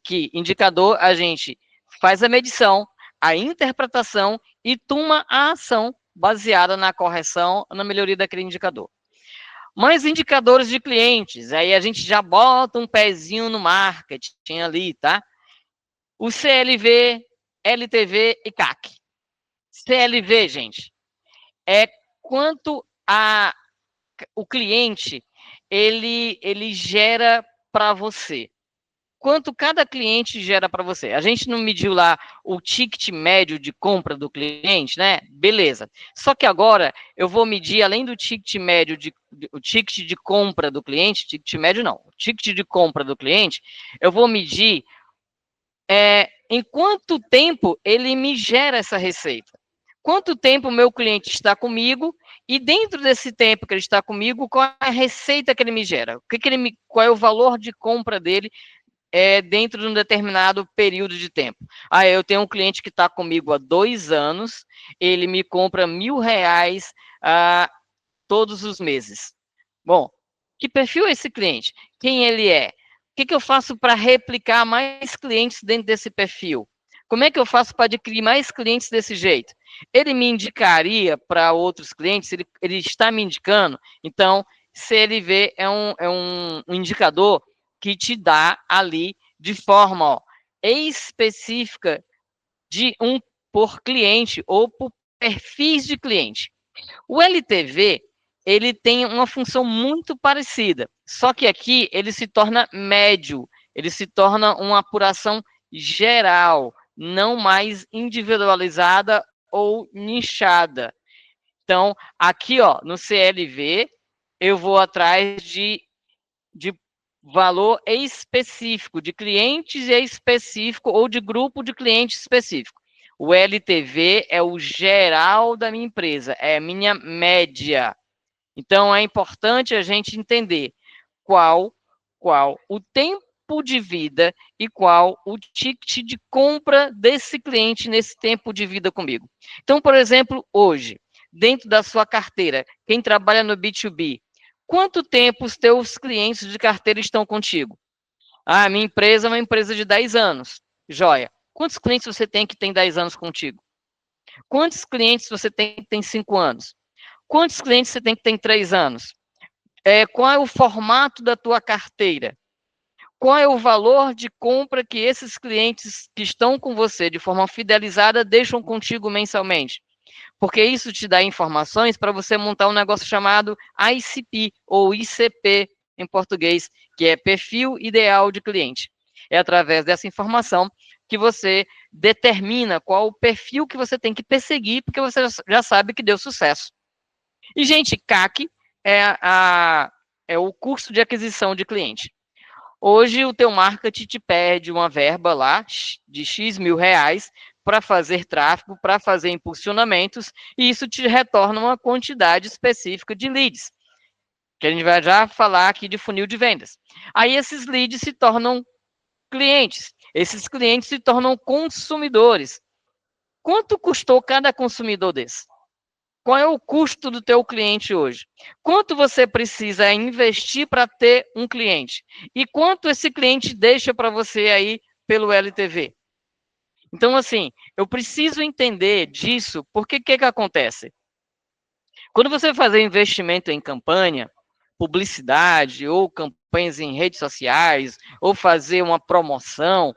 que indicador, a gente faz a medição, a interpretação e toma a ação baseada na correção, na melhoria daquele indicador. Mais indicadores de clientes. Aí a gente já bota um pezinho no marketing ali, tá? O CLV, LTV e CAC. CLV, gente, é quanto o cliente ele gera para você. Quanto cada cliente gera para você. A gente não mediu lá o ticket médio de compra do cliente, né? Beleza. Só que agora eu vou medir, além do ticket médio, o ticket de compra do cliente, ticket médio não, o ticket de compra do cliente, eu vou medir em quanto tempo ele me gera essa receita. Quanto tempo o meu cliente está comigo e dentro desse tempo que ele está comigo, qual é a receita que ele me gera? Qual é o valor de compra dele dentro de um determinado período de tempo? Eu tenho um cliente que está comigo há 2 anos, ele me compra R$1.000 todos os meses. Bom, que perfil é esse cliente? Quem ele é? O que eu faço para replicar mais clientes dentro desse perfil? Como é que eu faço para adquirir mais clientes desse jeito? Ele me indicaria para outros clientes? Ele está me indicando? Então, CLV é um indicador que te dá ali de forma específica de por cliente ou por perfis de cliente. O LTV, ele tem uma função muito parecida, só que aqui ele se torna médio, ele se torna uma apuração geral, não mais individualizada ou nichada. Então, aqui, no CLV, eu vou atrás de valor específico, de clientes específico ou de grupo de clientes específico. O LTV é o geral da minha empresa, é a minha média. Então, é importante a gente entender qual o tempo de vida e qual o ticket de compra desse cliente nesse tempo de vida comigo. Então, por exemplo, hoje, dentro da sua carteira, quem trabalha no B2B, quanto tempo os teus clientes de carteira estão contigo? Minha empresa é uma empresa de 10 anos. Joia. Quantos clientes você tem que tem 10 anos contigo? Quantos clientes você tem que tem 5 anos? Quantos clientes você tem que tem 3 anos? Qual é o formato da tua carteira? Qual é o valor de compra que esses clientes que estão com você de forma fidelizada deixam contigo mensalmente? Porque isso te dá informações para você montar um negócio chamado ICP, ou ICP em português, que é perfil ideal de cliente. É através dessa informação que você determina qual o perfil que você tem que perseguir, porque você já sabe que deu sucesso. E, gente, CAC é o custo de aquisição de cliente. Hoje, o teu marketing te pede uma verba lá de X mil reais para fazer tráfego, para fazer impulsionamentos, e isso te retorna uma quantidade específica de leads, que a gente vai já falar aqui de funil de vendas. Aí esses leads se tornam clientes, esses clientes se tornam consumidores. Quanto custou cada consumidor desse? Qual é o custo do teu cliente hoje? Quanto você precisa investir para ter um cliente? E quanto esse cliente deixa para você aí pelo LTV? Então, assim, eu preciso entender disso, porque o que acontece? Quando você fazer investimento em campanha, publicidade, ou campanhas em redes sociais, ou fazer uma promoção,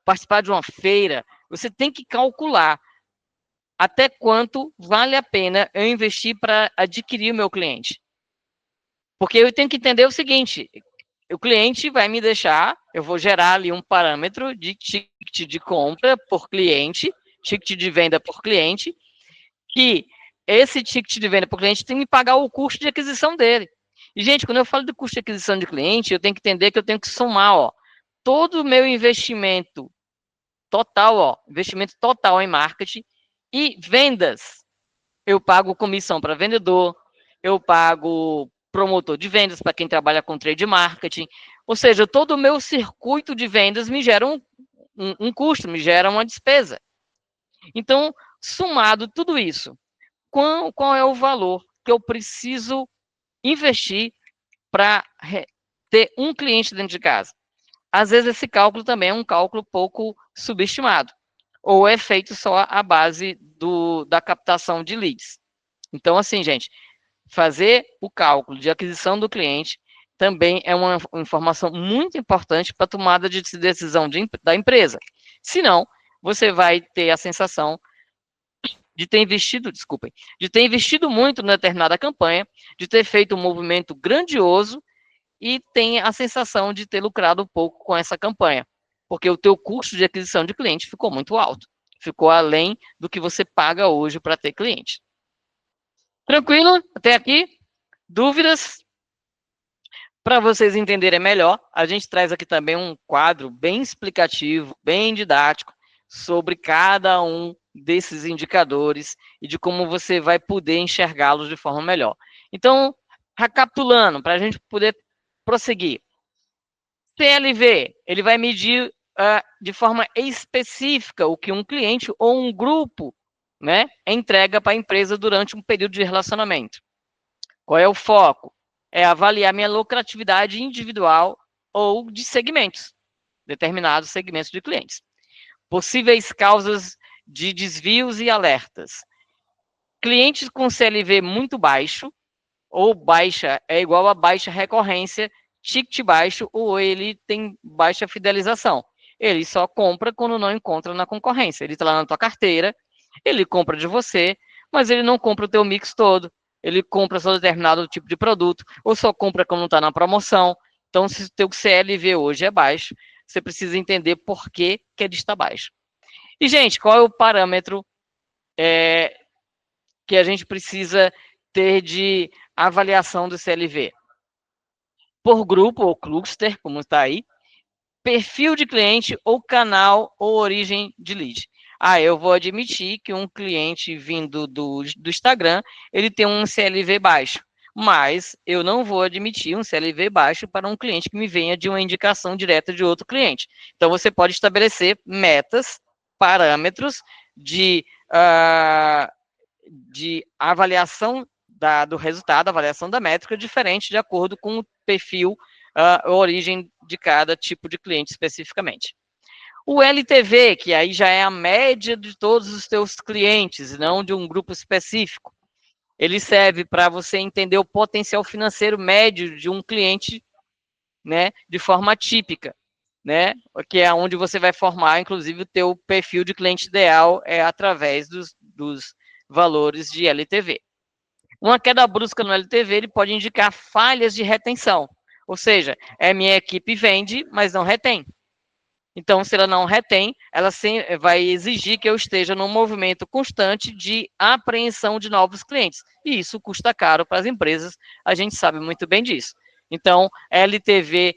participar de uma feira, você tem que calcular até quanto vale a pena eu investir para adquirir o meu cliente. Porque eu tenho que entender o seguinte, o cliente vai me deixar, eu vou gerar ali um parâmetro de ticket de compra por cliente, ticket de venda por cliente, que esse ticket de venda por cliente tem que me pagar o custo de aquisição dele. E, gente, quando eu falo de custo de aquisição de cliente, eu tenho que entender que eu tenho que somar, todo o meu investimento total, investimento total em marketing e vendas. Eu pago comissão para vendedor, eu pago promotor de vendas para quem trabalha com trade marketing, ou seja, todo o meu circuito de vendas me gera um custo, me gera uma despesa. Então, somado tudo isso, qual é o valor que eu preciso investir para ter um cliente dentro de casa? Às vezes esse cálculo também é um cálculo pouco subestimado, ou é feito só à base da captação de leads. Então, assim, gente, fazer o cálculo de aquisição do cliente também é uma informação muito importante para a tomada de decisão da empresa. Senão, você vai ter a sensação de ter investido, desculpem, de ter investido muito na determinada campanha, de ter feito um movimento grandioso e tem a sensação de ter lucrado pouco com essa campanha, porque o teu custo de aquisição de cliente ficou muito alto, ficou além do que você paga hoje para ter cliente. Tranquilo? Até aqui? Dúvidas? Para vocês entenderem melhor, a gente traz aqui também um quadro bem explicativo, bem didático, sobre cada um desses indicadores e de como você vai poder enxergá-los de forma melhor. Então, recapitulando, para a gente poder prosseguir. CLV, ele vai medir de forma específica o que um cliente ou um grupo, né, entrega para a empresa durante um período de relacionamento. Qual é o foco? É avaliar minha lucratividade individual ou de segmentos, determinados segmentos de clientes. Possíveis causas de desvios e alertas. Clientes com CLV muito baixo, ou baixa é igual a baixa recorrência, ticket baixo, ou ele tem baixa fidelização. Ele só compra quando não encontra na concorrência. Ele está lá na tua carteira, ele compra de você, mas ele não compra o teu mix todo. Ele compra só determinado tipo de produto, ou só compra quando está na promoção. Então, se o teu CLV hoje é baixo, você precisa entender por que ele está baixo. E, gente, qual é o parâmetro que a gente precisa ter de avaliação do CLV? Por grupo ou cluster, como está aí, perfil de cliente ou canal ou origem de lead. Eu vou admitir que um cliente vindo do Instagram, ele tem um CLV baixo, mas eu não vou admitir um CLV baixo para um cliente que me venha de uma indicação direta de outro cliente. Então, você pode estabelecer metas, parâmetros de avaliação do resultado, avaliação da métrica, diferente de acordo com o perfil, a origem de cada tipo de cliente especificamente. O LTV, que aí já é a média de todos os teus clientes, não de um grupo específico. Ele serve para você entender o potencial financeiro médio de um cliente, né, de forma típica, né, que é onde você vai formar, inclusive, o teu perfil de cliente ideal através dos valores de LTV. Uma queda brusca no LTV, ele pode indicar falhas de retenção, ou seja, minha equipe vende, mas não retém. Então, se ela não retém, ela vai exigir que eu esteja num movimento constante de apreensão de novos clientes. E isso custa caro para as empresas, a gente sabe muito bem disso. Então, LTV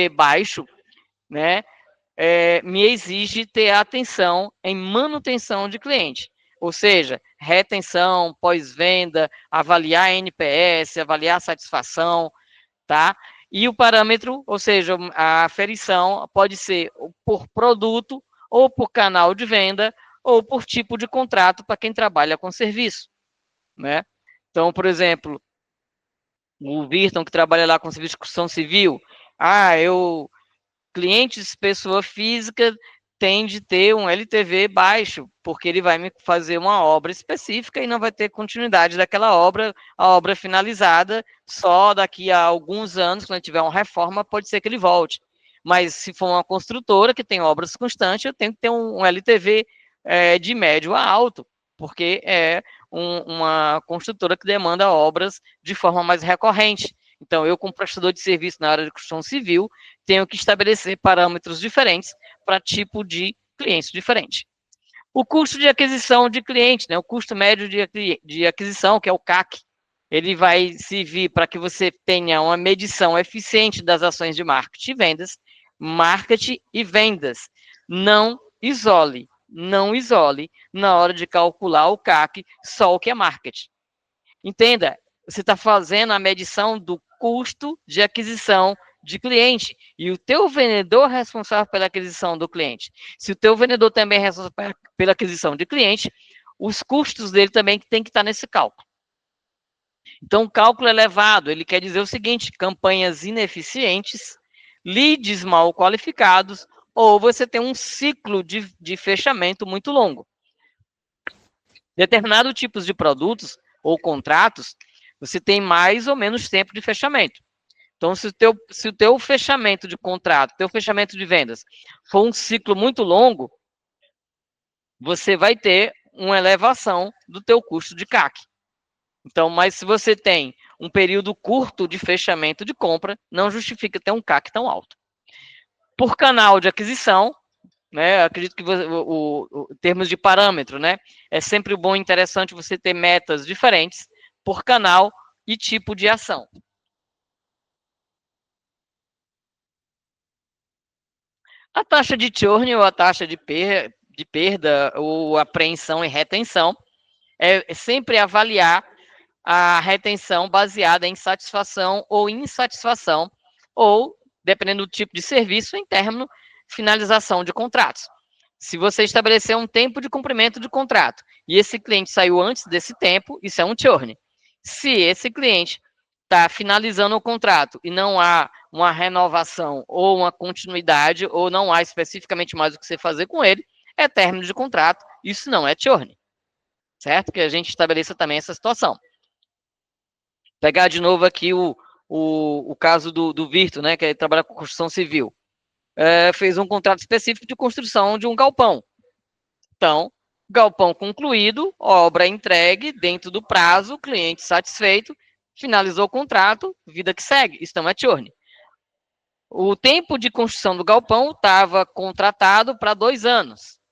baixo, né, me exige ter atenção em manutenção de cliente. Ou seja, retenção, pós-venda, avaliar NPS, avaliar satisfação, tá? E o parâmetro, ou seja, a aferição pode ser por produto, ou por canal de venda, ou por tipo de contrato para quem trabalha com serviço, né? Então, por exemplo, o Virton, que trabalha lá com serviço de construção civil, clientes, pessoa física, tem de ter um LTV baixo, porque ele vai me fazer uma obra específica e não vai ter continuidade daquela obra, a obra finalizada, só daqui a alguns anos, quando tiver uma reforma, pode ser que ele volte. Mas se for uma construtora que tem obras constantes, eu tenho que ter um LTV de médio a alto, porque é uma construtora que demanda obras de forma mais recorrente. Então, eu, como prestador de serviço na área de construção civil, tenho que estabelecer parâmetros diferentes para tipo de clientes diferente. O custo de aquisição de cliente, né, o custo médio de aquisição, que é o CAC, ele vai servir para que você tenha uma medição eficiente das ações de marketing e vendas. Não isole na hora de calcular o CAC só o que é marketing. Entenda, você está fazendo a medição do custo de aquisição de cliente, e o teu vendedor é responsável pela aquisição do cliente. Se o teu vendedor também é responsável pela aquisição de cliente, os custos dele também tem que estar nesse cálculo. Então, o cálculo elevado, ele quer dizer o seguinte: campanhas ineficientes, leads mal qualificados, ou você tem um ciclo de fechamento muito longo. Determinados tipos de produtos ou contratos, você tem mais ou menos tempo de fechamento. Então, se o teu fechamento de contrato, teu fechamento de vendas for um ciclo muito longo, você vai ter uma elevação do teu custo de CAC. Então, mas se você tem um período curto de fechamento de compra, não justifica ter um CAC tão alto. Por canal de aquisição, né, acredito que em termos de parâmetro, né, é sempre bom e interessante você ter metas diferentes por canal e tipo de ação. A taxa de churn ou a taxa de perda ou apreensão e retenção é sempre avaliar a retenção baseada em satisfação ou insatisfação, ou, dependendo do tipo de serviço, em término finalização de contratos. Se você estabelecer um tempo de cumprimento de contrato e esse cliente saiu antes desse tempo, isso é um churn. Se esse cliente está finalizando o contrato e não há uma renovação ou uma continuidade, ou não há especificamente mais o que você fazer com ele, é término de contrato, isso não é churn. Certo? Que a gente estabeleça também essa situação. Pegar de novo aqui o caso do Virto, né, que ele trabalha com construção civil. Fez um contrato específico de construção de um galpão. Então, galpão concluído, obra entregue dentro do prazo, cliente satisfeito, finalizou o contrato, vida que segue. Isso não é churn. O tempo de construção do galpão estava contratado para 2 anos.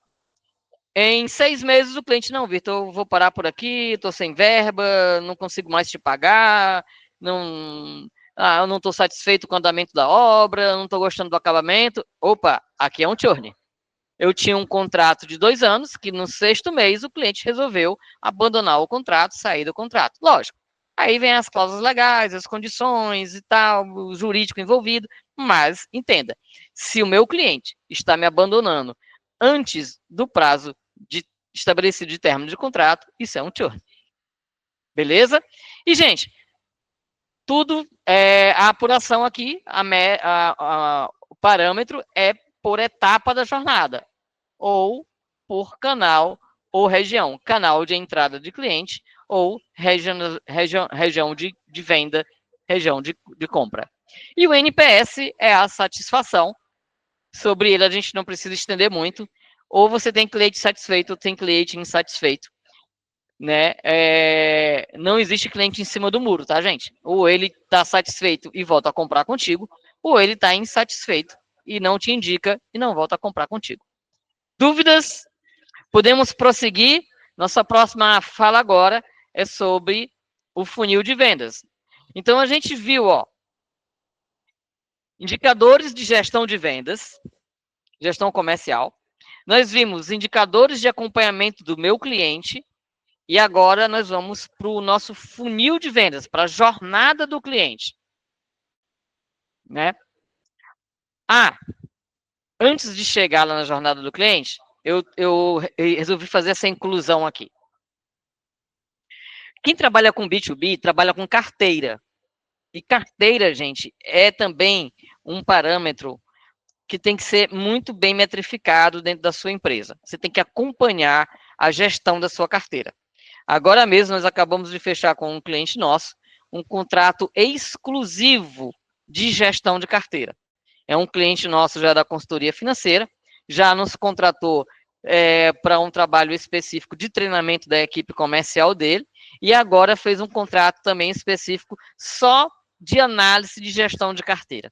Em 6 meses, o cliente, não, Vitor, eu vou parar por aqui, estou sem verba, não consigo mais te pagar, eu não estou satisfeito com o andamento da obra, não estou gostando do acabamento. Opa, aqui é um churn. Eu tinha um contrato de 2 anos, que no 6º mês o cliente resolveu abandonar o contrato, sair do contrato. Lógico, aí vem as cláusulas legais, as condições e tal, o jurídico envolvido, mas entenda, se o meu cliente está me abandonando antes do prazo estabelecido de término de contrato, isso é um churn. Beleza? E, gente, tudo, a apuração aqui, o parâmetro é por etapa da jornada, ou por canal ou região. Canal de entrada de cliente ou região de venda, região de compra. E o NPS é a satisfação. Sobre ele a gente não precisa estender muito. Ou você tem cliente satisfeito ou tem cliente insatisfeito. Né? Não existe cliente em cima do muro, tá, gente? Ou ele está satisfeito e volta a comprar contigo, ou ele está insatisfeito e não te indica e não volta a comprar contigo. Dúvidas? Podemos prosseguir? Nossa próxima fala agora é sobre o funil de vendas. Então, a gente viu, indicadores de gestão de vendas, gestão comercial. Nós vimos indicadores de acompanhamento do meu cliente. E agora nós vamos para o nosso funil de vendas, para a jornada do cliente. Né? Antes de chegar lá na jornada do cliente, eu resolvi fazer essa inclusão aqui. Quem trabalha com B2B, trabalha com carteira. E carteira, gente, é também um parâmetro que tem que ser muito bem metrificado dentro da sua empresa. Você tem que acompanhar a gestão da sua carteira. Agora mesmo, nós acabamos de fechar com um cliente nosso um contrato exclusivo de gestão de carteira. É um cliente nosso já da consultoria financeira, já nos contratou para um trabalho específico de treinamento da equipe comercial dele, e agora fez um contrato também específico só de análise de gestão de carteira.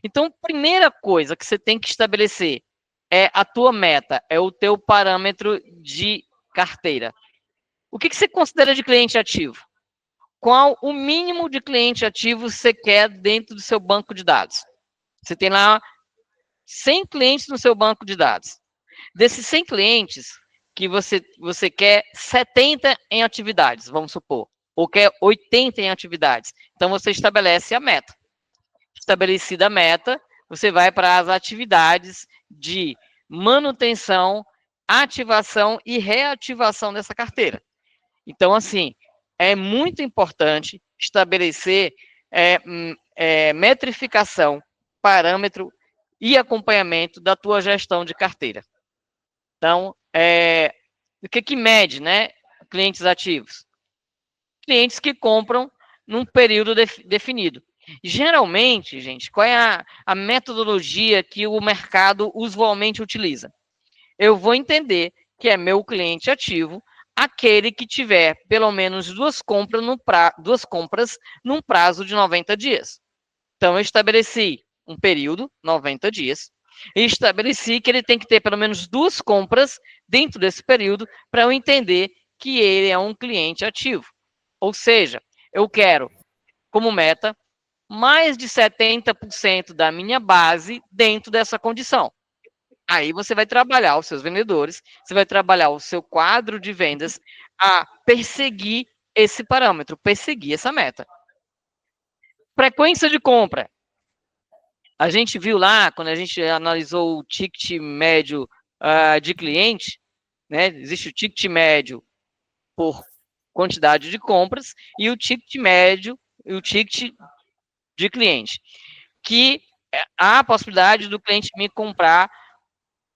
Então, primeira coisa que você tem que estabelecer é a tua meta, é o teu parâmetro de carteira. O que você considera de cliente ativo? Qual o mínimo de cliente ativo você quer dentro do seu banco de dados? Você tem lá 100 clientes no seu banco de dados. Desses 100 clientes, que você quer 70 em atividades, vamos supor, ou quer 80 em atividades. Então, você estabelece a meta. Estabelecida a meta, você vai para as atividades de manutenção, ativação e reativação dessa carteira. Então, assim, é muito importante estabelecer metrificação, parâmetro e acompanhamento da tua gestão de carteira. Então, o que mede, né, clientes ativos? clientes que compram num período definido. Geralmente, gente, qual é a metodologia que o mercado usualmente utiliza? Eu vou entender que é meu cliente ativo aquele que tiver pelo menos duas compras num prazo de 90 dias. Então, eu estabeleci um período, 90 dias, e estabeleci que ele tem que ter pelo menos duas compras dentro desse período para eu entender que ele é um cliente ativo. Ou seja, eu quero, como meta, mais de 70% da minha base dentro dessa condição. Aí você vai trabalhar os seus vendedores, você vai trabalhar o seu quadro de vendas a perseguir esse parâmetro, perseguir essa meta. Frequência de compra. A gente viu lá, quando a gente analisou o ticket médio de cliente, né? Existe o ticket médio por quantidade de compras e o ticket médio e o ticket de cliente. Que há a possibilidade do cliente me comprar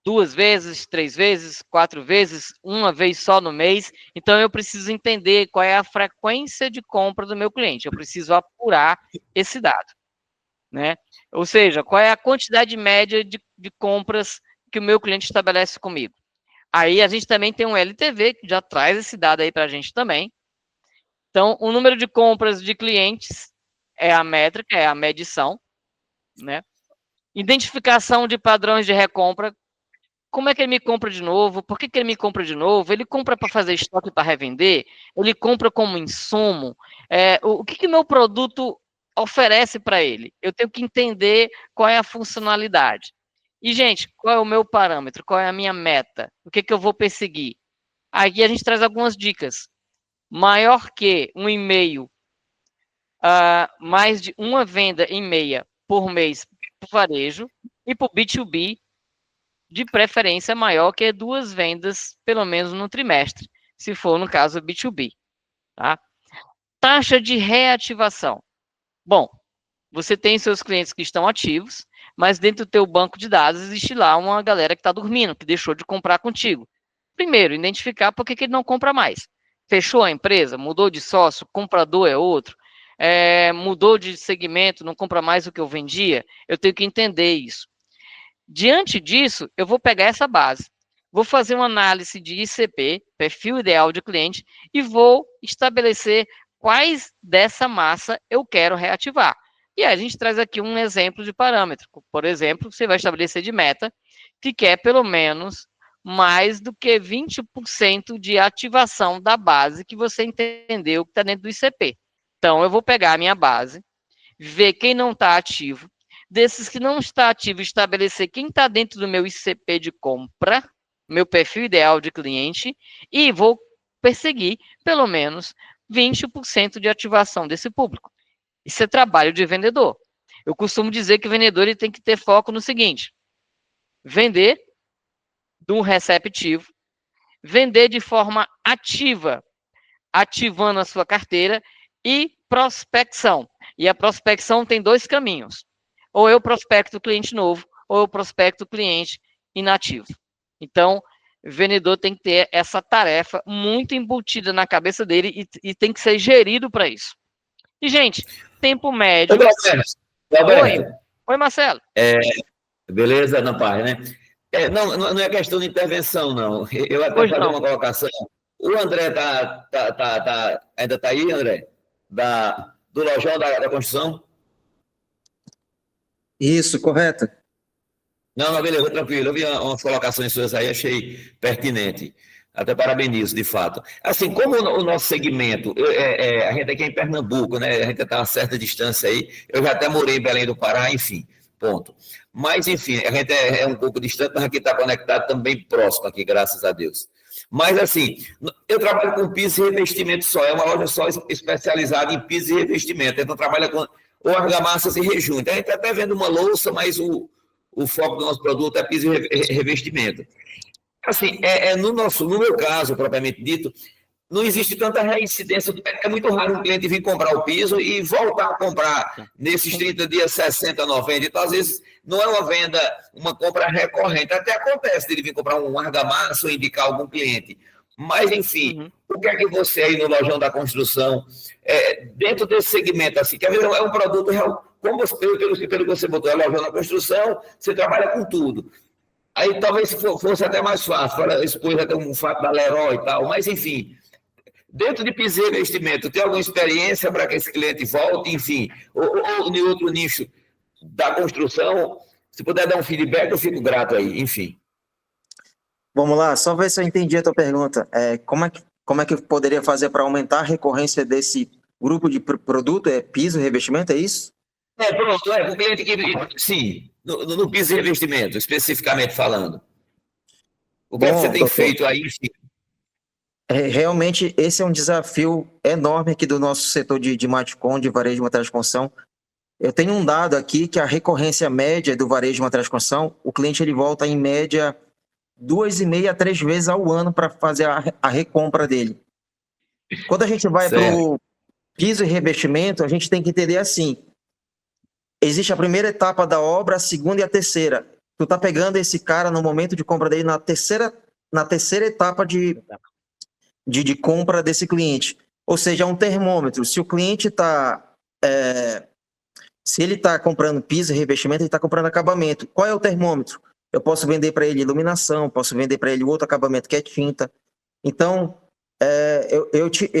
2 vezes, 3 vezes, 4 vezes, uma vez só no mês. Então, eu preciso entender qual é a frequência de compra do meu cliente. Eu preciso apurar esse dado, né? Ou seja, qual é a quantidade média de compras que o meu cliente estabelece comigo. Aí, a gente também tem um LTV, que já traz esse dado aí para a gente também. Então, o número de compras de clientes é a métrica, é a medição, né? Identificação de padrões de recompra. Como é que ele me compra de novo? Por que ele me compra de novo? Ele compra para fazer estoque para revender? Ele compra como insumo? O que meu produto oferece para ele? Eu tenho que entender qual é a funcionalidade. E, gente, qual é o meu parâmetro? Qual é a minha meta? O que eu vou perseguir? Aqui a gente traz algumas dicas. Maior que um e-mail, mais de uma venda e meia por mês para varejo e para o B2B, de preferência maior que 2 vendas, pelo menos no trimestre, se for no caso B2B. Tá? Taxa de reativação. Bom, você tem seus clientes que estão ativos, mas dentro do teu banco de dados existe lá uma galera que está dormindo, que deixou de comprar contigo. Primeiro, identificar por que ele não compra mais. Fechou a empresa, mudou de sócio, comprador é outro, mudou de segmento, não compra mais o que eu vendia, eu tenho que entender isso. Diante disso, eu vou pegar essa base, vou fazer uma análise de ICP, perfil ideal de cliente, e vou estabelecer quais dessa massa eu quero reativar. E aí a gente traz aqui um exemplo de parâmetro. Por exemplo, você vai estabelecer de meta que quer pelo menos mais do que 20% de ativação da base que você entendeu que está dentro do ICP. Então, eu vou pegar a minha base, ver quem não está ativo, desses que não está ativo, estabelecer quem está dentro do meu ICP de compra, meu perfil ideal de cliente, e vou perseguir pelo menos 20% de ativação desse público. Isso é trabalho de vendedor. Eu costumo dizer que o vendedor ele tem que ter foco no seguinte: vender do receptivo, vender de forma ativa, ativando a sua carteira, e prospecção. E a prospecção tem 2 caminhos. Ou eu prospecto o cliente novo, ou eu prospecto o cliente inativo. Então, o vendedor tem que ter essa tarefa muito embutida na cabeça dele e tem que ser gerido para isso. E, gente, tempo médio... Oi, Marcelo. Beleza, na paz, né? Não é questão de intervenção, não. Eu até fazer uma colocação. O André ainda está aí, André? Do Lojão da Construção? Isso, correto. Não, beleza, tranquilo. Eu vi umas colocações suas aí, achei pertinente. Até parabenizo, de fato. Assim, como o nosso segmento, a gente aqui é em Pernambuco, né? A gente está a uma certa distância aí. Eu já até morei em Belém do Pará, enfim, ponto. Mas, enfim, a gente é um pouco distante, mas aqui está conectado também próximo aqui, graças a Deus. Mas, assim, eu trabalho com piso e revestimento só. É uma loja só especializada em piso e revestimento. Então, trabalha com argamassas e rejunte. A gente está até vendo uma louça, mas o foco do nosso produto é piso e revestimento. Assim, no meu caso, propriamente dito, não existe tanta reincidência. É muito raro um cliente vir comprar o piso e voltar a comprar nesses 30 dias, 60, 90. Então, às vezes, não é uma venda, uma compra recorrente. Até acontece dele vir comprar um argamassa ou indicar algum cliente. Mas, enfim, Uhum. o que é que você aí no Lojão da Construção, dentro desse segmento, assim, que às vezes é um produto real, como você, pelo que você botou, é Lojão da Construção, você trabalha com tudo. Aí talvez fosse até mais fácil, para expor até um fato da Leroy e tal, mas enfim, dentro de piso e investimento, tem alguma experiência para que esse cliente volte, enfim, ou em outro nicho da construção, se puder dar um feedback, eu fico grato aí, enfim. Vamos lá, só ver se eu entendi a tua pergunta. Como é que eu poderia fazer para aumentar a recorrência desse grupo de produto? É piso, revestimento, é isso? Pronto, o cliente que, sim, no piso e investimento, especificamente falando. O que é que você Bom, tem doutor, feito aí, enfim? realmente esse é um desafio enorme aqui do nosso setor de Matcom, de varejo de materiais de construção. Eu tenho um dado aqui que a recorrência média do varejo de materiais de construção, o cliente ele volta em média 2,5 a 3 vezes ao ano para fazer a recompra dele. Quando a gente vai para Certo. o piso e revestimento, a gente tem que entender assim, existe a primeira etapa da obra, a segunda e a terceira. Tu tá pegando esse cara no momento de compra dele na terceira etapa de compra desse cliente. Ou seja, é um termômetro. Se o cliente está... se ele está comprando piso e revestimento, ele está comprando acabamento. Qual é o termômetro? Eu posso vender para ele iluminação, posso vender para ele outro acabamento que é tinta. Então, eu te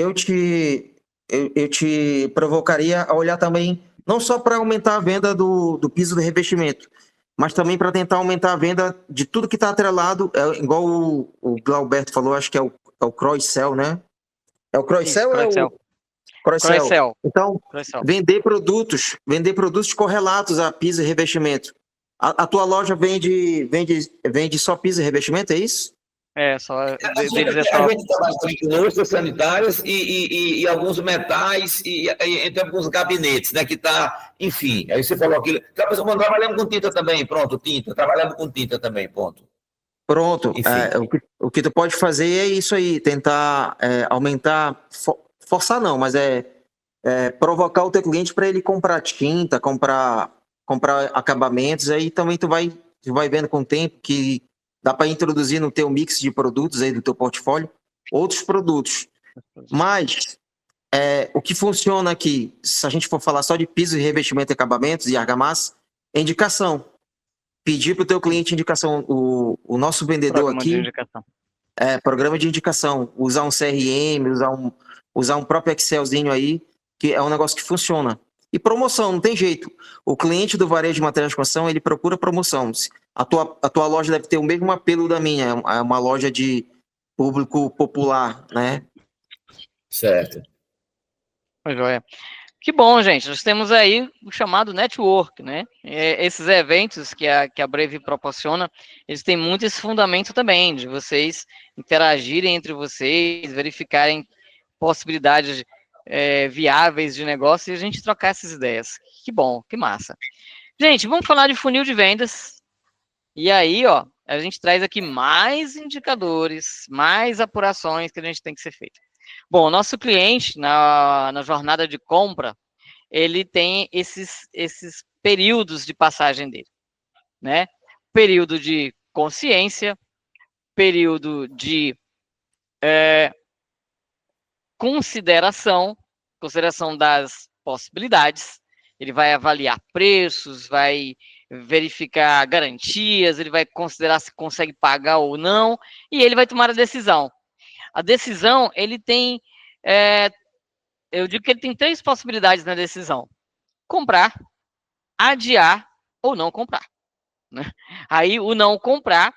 provocaria a olhar também, não só para aumentar a venda do piso de revestimento, mas também para tentar aumentar a venda de tudo que está atrelado, igual o Glauberto falou, acho que é o cross-sell, né? É o Isso, cross-sell ou é o cross-sell? Cross-sell. Então, Cross-sell. vender produtos correlatos a piso e revestimento. A tua loja vende só piso e revestimento, é isso? Só A deles é gente só. trabalha com indústrias sanitárias e alguns metais e entre alguns gabinetes, né? Que tá, enfim. Aí você falou aquilo. Trabalhamos com tinta também, pronto, tinta. Trabalhamos com tinta também, ponto. Pronto. Enfim. O que tu pode fazer é isso aí, tentar aumentar, forçar não, mas provocar o teu cliente para ele comprar tinta, comprar acabamentos, aí também tu vai vendo com o tempo que dá para introduzir no teu mix de produtos aí do teu portfólio outros produtos. Mas o que funciona aqui, se a gente for falar só de piso e revestimento e acabamentos e argamassa, é indicação. Pedir para o teu cliente indicação, o nosso vendedor Programa de aqui, indicação. programa de indicação, usar um CRM, usar um próprio Excelzinho aí, que é um negócio que funciona. E promoção, não tem jeito. O cliente do varejo de materiais de construção, ele procura promoção. A tua loja deve ter o mesmo apelo da minha, é uma loja de público popular, né? Certo. Joia. Que bom, gente. Nós temos aí o chamado network, né? Esses eventos que a Breve proporciona, eles têm muito esse fundamento também, de vocês interagirem entre vocês, verificarem possibilidades viáveis de negócio e a gente trocar essas ideias. Que bom, que massa. Gente, vamos falar de funil de vendas. E aí, ó, a gente traz aqui mais indicadores, mais apurações que a gente tem que ser feito. Bom, o nosso cliente, na jornada de compra, ele tem esses períodos de passagem dele, né? Período de consciência, período de consideração das possibilidades, ele vai avaliar preços, vai verificar garantias, ele vai considerar se consegue pagar ou não, e ele vai tomar a decisão. A decisão, ele tem, eu digo que ele tem 3 possibilidades na decisão: comprar, adiar ou não comprar, né? Aí o não comprar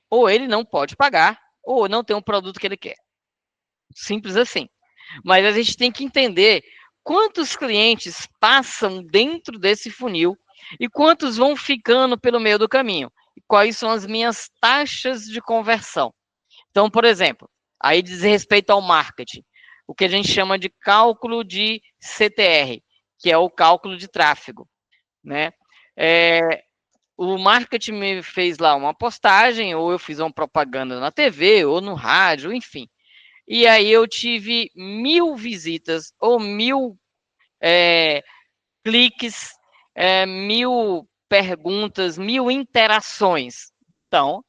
ou ele não pode pagar, ou não tem um produto que ele quer. Simples assim. Mas a gente tem que entender quantos clientes passam dentro desse funil e quantos vão ficando pelo meio do caminho. E quais são as minhas taxas de conversão. Então, por exemplo, aí diz respeito ao marketing, o que a gente chama de cálculo de CTR, que é o cálculo de tráfego, né? O marketing me fez lá uma postagem, ou eu fiz uma propaganda na TV, ou no rádio, enfim. E aí eu tive 1.000 visitas, ou 1.000 cliques, 1.000 perguntas, 1.000 interações. Então,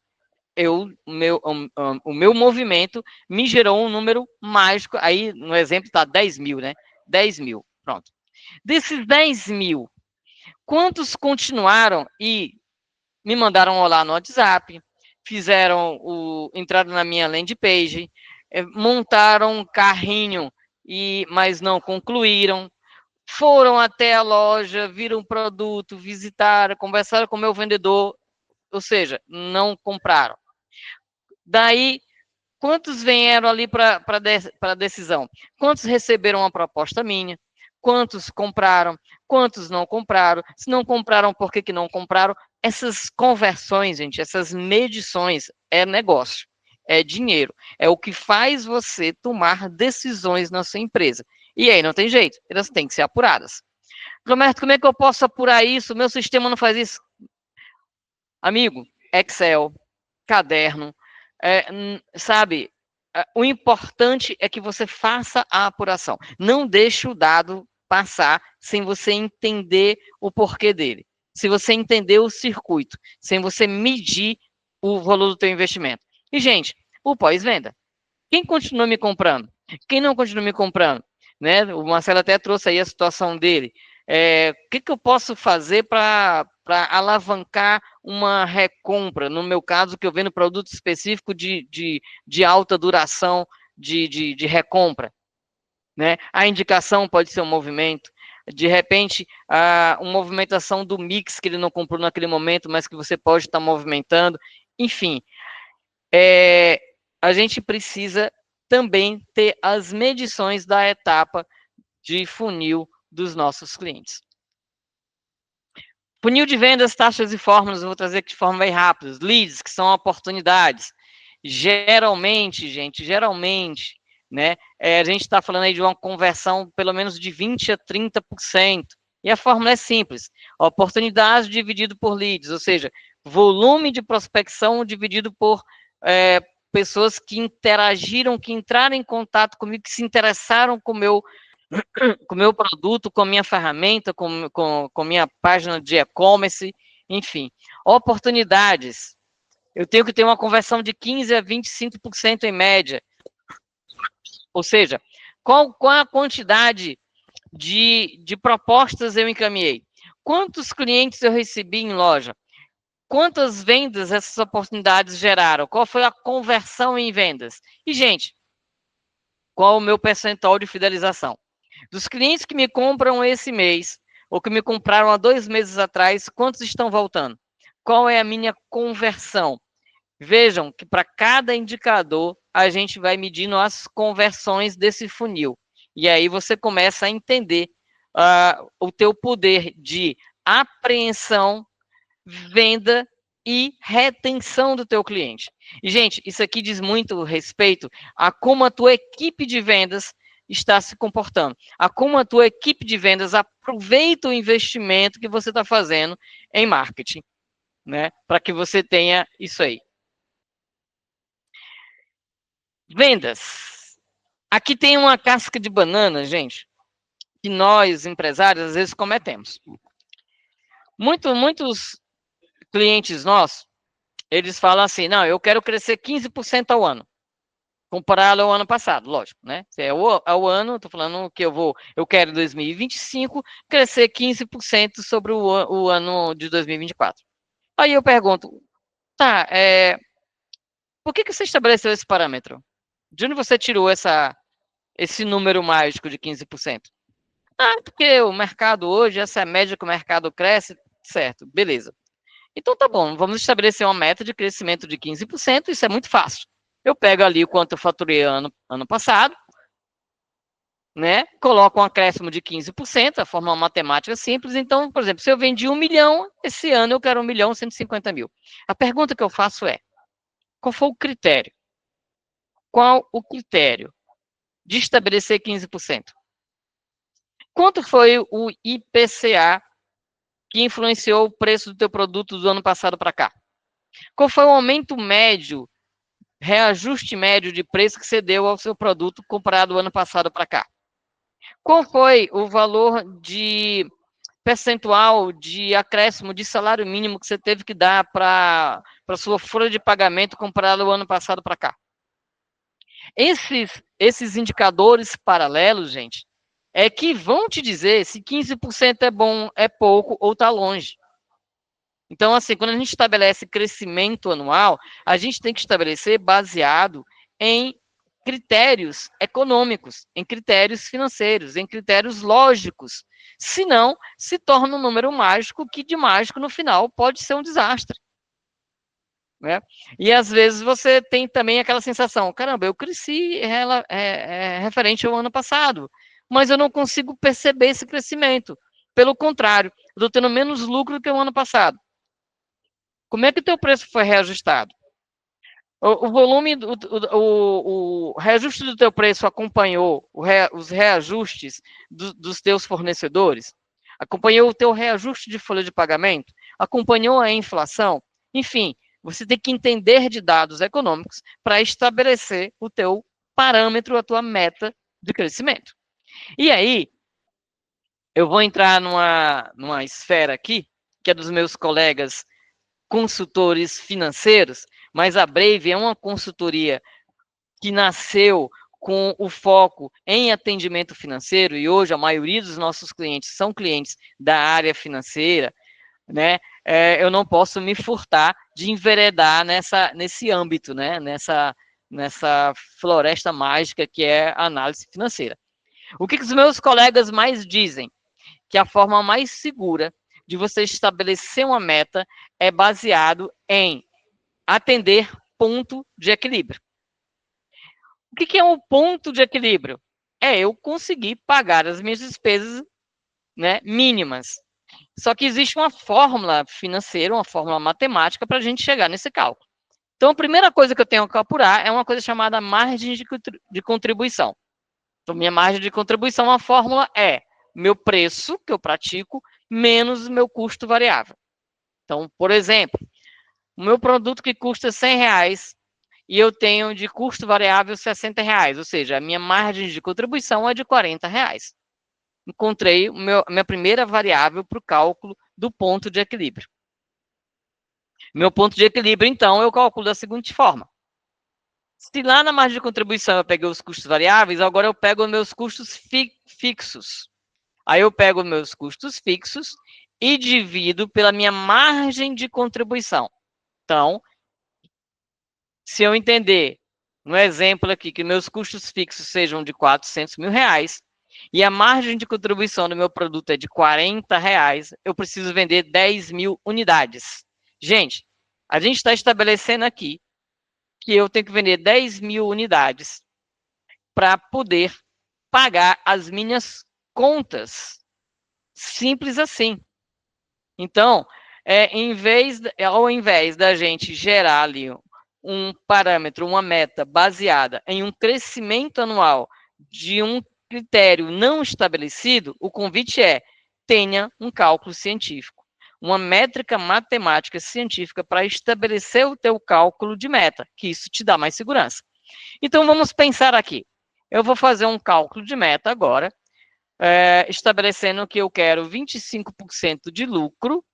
o meu movimento me gerou um número mágico. Aí, no exemplo, está 10 mil, né? 10 mil, pronto. Desses 10 mil, quantos continuaram e me mandaram um olá no WhatsApp, entraram na minha landing page, montaram um carrinho, mas não concluíram, foram até a loja, viram o produto, visitaram, conversaram com o meu vendedor, ou seja, não compraram. Daí, quantos vieram ali para a decisão? Quantos receberam uma proposta minha? Quantos compraram? Quantos não compraram? Se não compraram, por que não compraram? Essas conversões, gente, essas medições é negócio, é dinheiro, é o que faz você tomar decisões na sua empresa. E aí não tem jeito, elas têm que ser apuradas. Roberto, como é que eu posso apurar isso? Meu sistema não faz isso. Amigo, Excel, caderno, sabe? O importante é que você faça a apuração. Não deixe o dado passar sem você entender o porquê dele. Se você entender o circuito, sem você medir o valor do teu investimento. E, gente, o pós-venda. Quem continua me comprando? Quem não continua me comprando? Né? O Marcelo até trouxe aí a situação dele. O que eu posso fazer para alavancar uma recompra? No meu caso, que eu vendo produto específico de alta duração de recompra. Né? A indicação pode ser um movimento. De repente, uma movimentação do mix que ele não comprou naquele momento, mas que você pode estar movimentando. Enfim, a gente precisa também ter as medições da etapa de funil dos nossos clientes. Funil de vendas, taxas e fórmulas, eu vou trazer aqui de forma bem rápida. Leads, que são oportunidades. Geralmente, né, a gente está falando aí de uma conversão pelo menos de 20% a 30%. E a fórmula é simples. Oportunidades dividido por leads, ou seja, volume de prospecção dividido por pessoas que interagiram, que entraram em contato comigo, que se interessaram com o meu produto, com a minha ferramenta, com minha página de e-commerce, enfim. Oportunidades. Eu tenho que ter uma conversão de 15% a 25% em média. Ou seja, qual a quantidade de propostas eu encaminhei? Quantos clientes eu recebi em loja? Quantas vendas essas oportunidades geraram? Qual foi a conversão em vendas? E, gente, qual o meu percentual de fidelização? Dos clientes que me compram esse mês, ou que me compraram há 2 meses atrás, quantos estão voltando? Qual é a minha conversão? Vejam que para cada indicador, a gente vai medindo as conversões desse funil. E aí você começa a entender o teu poder de apreensão, venda e retenção do teu cliente. E, gente, isso aqui diz muito respeito a como a tua equipe de vendas está se comportando, a como a tua equipe de vendas aproveita o investimento que você está fazendo em marketing, né? Para que você tenha isso aí. Vendas. Aqui tem uma casca de banana, gente, que nós, empresários, às vezes cometemos. Muitos clientes nossos, eles falam assim, não, eu quero crescer 15% ao ano, comparado ao ano passado, lógico, né? Se é o ano, estou falando que eu quero em 2025 crescer 15% sobre o ano de 2024. Aí eu pergunto, tá, por que você estabeleceu esse parâmetro? De onde você tirou esse número mágico de 15%? Porque o mercado hoje, essa é a média que o mercado cresce, certo, beleza. Então tá bom, vamos estabelecer uma meta de crescimento de 15%, isso é muito fácil. Eu pego ali o quanto eu faturei ano passado, né? Coloco um acréscimo de 15%, a forma matemática simples. Então, por exemplo, se eu vendi 1 milhão, esse ano eu quero 1.150.000. A pergunta que eu faço é, qual foi o critério? Qual o critério de estabelecer 15%? Quanto foi o IPCA que influenciou o preço do teu produto do ano passado para cá? Qual foi o aumento médio, reajuste médio de preço que você deu ao seu produto comparado do ano passado para cá? Qual foi o valor de percentual de acréscimo de salário mínimo que você teve que dar para a sua folha de pagamento comparado ao ano passado para cá. Esses indicadores paralelos, gente, é que vão te dizer se 15% é bom, é pouco ou está longe. Então, assim, quando a gente estabelece crescimento anual, a gente tem que estabelecer baseado em critérios econômicos, em critérios financeiros, em critérios lógicos. Senão, se torna um número mágico que de mágico, no final, pode ser um desastre. Né? E, às vezes, você tem também aquela sensação, caramba, eu cresci referente ao ano passado, mas eu não consigo perceber esse crescimento. Pelo contrário, eu estou tendo menos lucro que o ano passado. Como é que o teu preço foi reajustado? O volume, o reajuste do teu preço acompanhou os reajustes dos teus fornecedores? Acompanhou o teu reajuste de folha de pagamento? Acompanhou a inflação? Enfim, você tem que entender de dados econômicos para estabelecer o teu parâmetro, a tua meta de crescimento. E aí, eu vou entrar numa esfera aqui, que é dos meus colegas consultores financeiros, mas a Brave é uma consultoria que nasceu com o foco em atendimento financeiro, e hoje a maioria dos nossos clientes são clientes da área financeira, né? Eu não posso me furtar de enveredar nesse âmbito, né? Nessa floresta mágica que é a análise financeira. O que os meus colegas mais dizem? Que a forma mais segura de você estabelecer uma meta é baseado em atender ponto de equilíbrio. O que é um ponto de equilíbrio? É eu conseguir pagar as minhas despesas, né, mínimas. Só que existe uma fórmula financeira, uma fórmula matemática para a gente chegar nesse cálculo. Então, a primeira coisa que eu tenho que apurar é uma coisa chamada margem de contribuição. Então, minha margem de contribuição, a fórmula é meu preço que eu pratico menos meu custo variável. Então, por exemplo, o meu produto que custa R$100 e eu tenho de custo variável R$60, ou seja, a minha margem de contribuição é de R$40. Encontrei minha primeira variável para o cálculo do ponto de equilíbrio. Meu ponto de equilíbrio, então, eu calculo da seguinte forma. Se lá na margem de contribuição eu peguei os custos variáveis, agora eu pego os meus custos fixos. Aí eu pego os meus custos fixos e divido pela minha margem de contribuição. Então, se eu entender, no exemplo aqui, que meus custos fixos sejam de R$400 mil e a margem de contribuição do meu produto é de R$40, eu preciso vender 10 mil unidades. Gente, a gente está estabelecendo aqui que eu tenho que vender 10 mil unidades para poder pagar as minhas contas. Simples assim. Então, ao invés da gente gerar ali um parâmetro, uma meta baseada em um crescimento anual de um critério não estabelecido, o convite é: tenha um cálculo científico, uma métrica matemática científica para estabelecer o teu cálculo de meta, que isso te dá mais segurança. Então, vamos pensar aqui. Eu vou fazer um cálculo de meta agora, estabelecendo que eu quero 25% de lucro,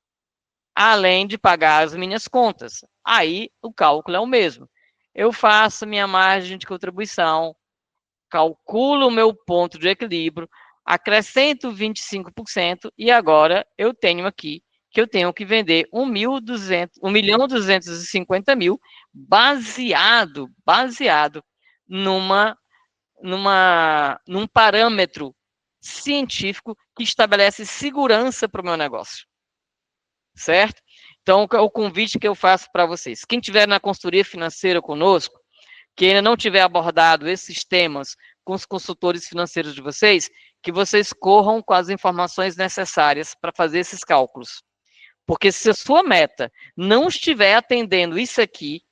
além de pagar as minhas contas. Aí, o cálculo é o mesmo. Eu faço minha margem de contribuição, calculo o meu ponto de equilíbrio, acrescento 25% e agora eu tenho aqui que eu tenho que vender 1.250.000 baseado num parâmetro científico que estabelece segurança para o meu negócio. Certo? Então, o convite que eu faço para vocês. Quem estiver na consultoria financeira conosco, que ainda não tiver abordado esses temas com os consultores financeiros de vocês, que vocês corram com as informações necessárias para fazer esses cálculos. Porque se a sua meta não estiver atendendo isso aqui,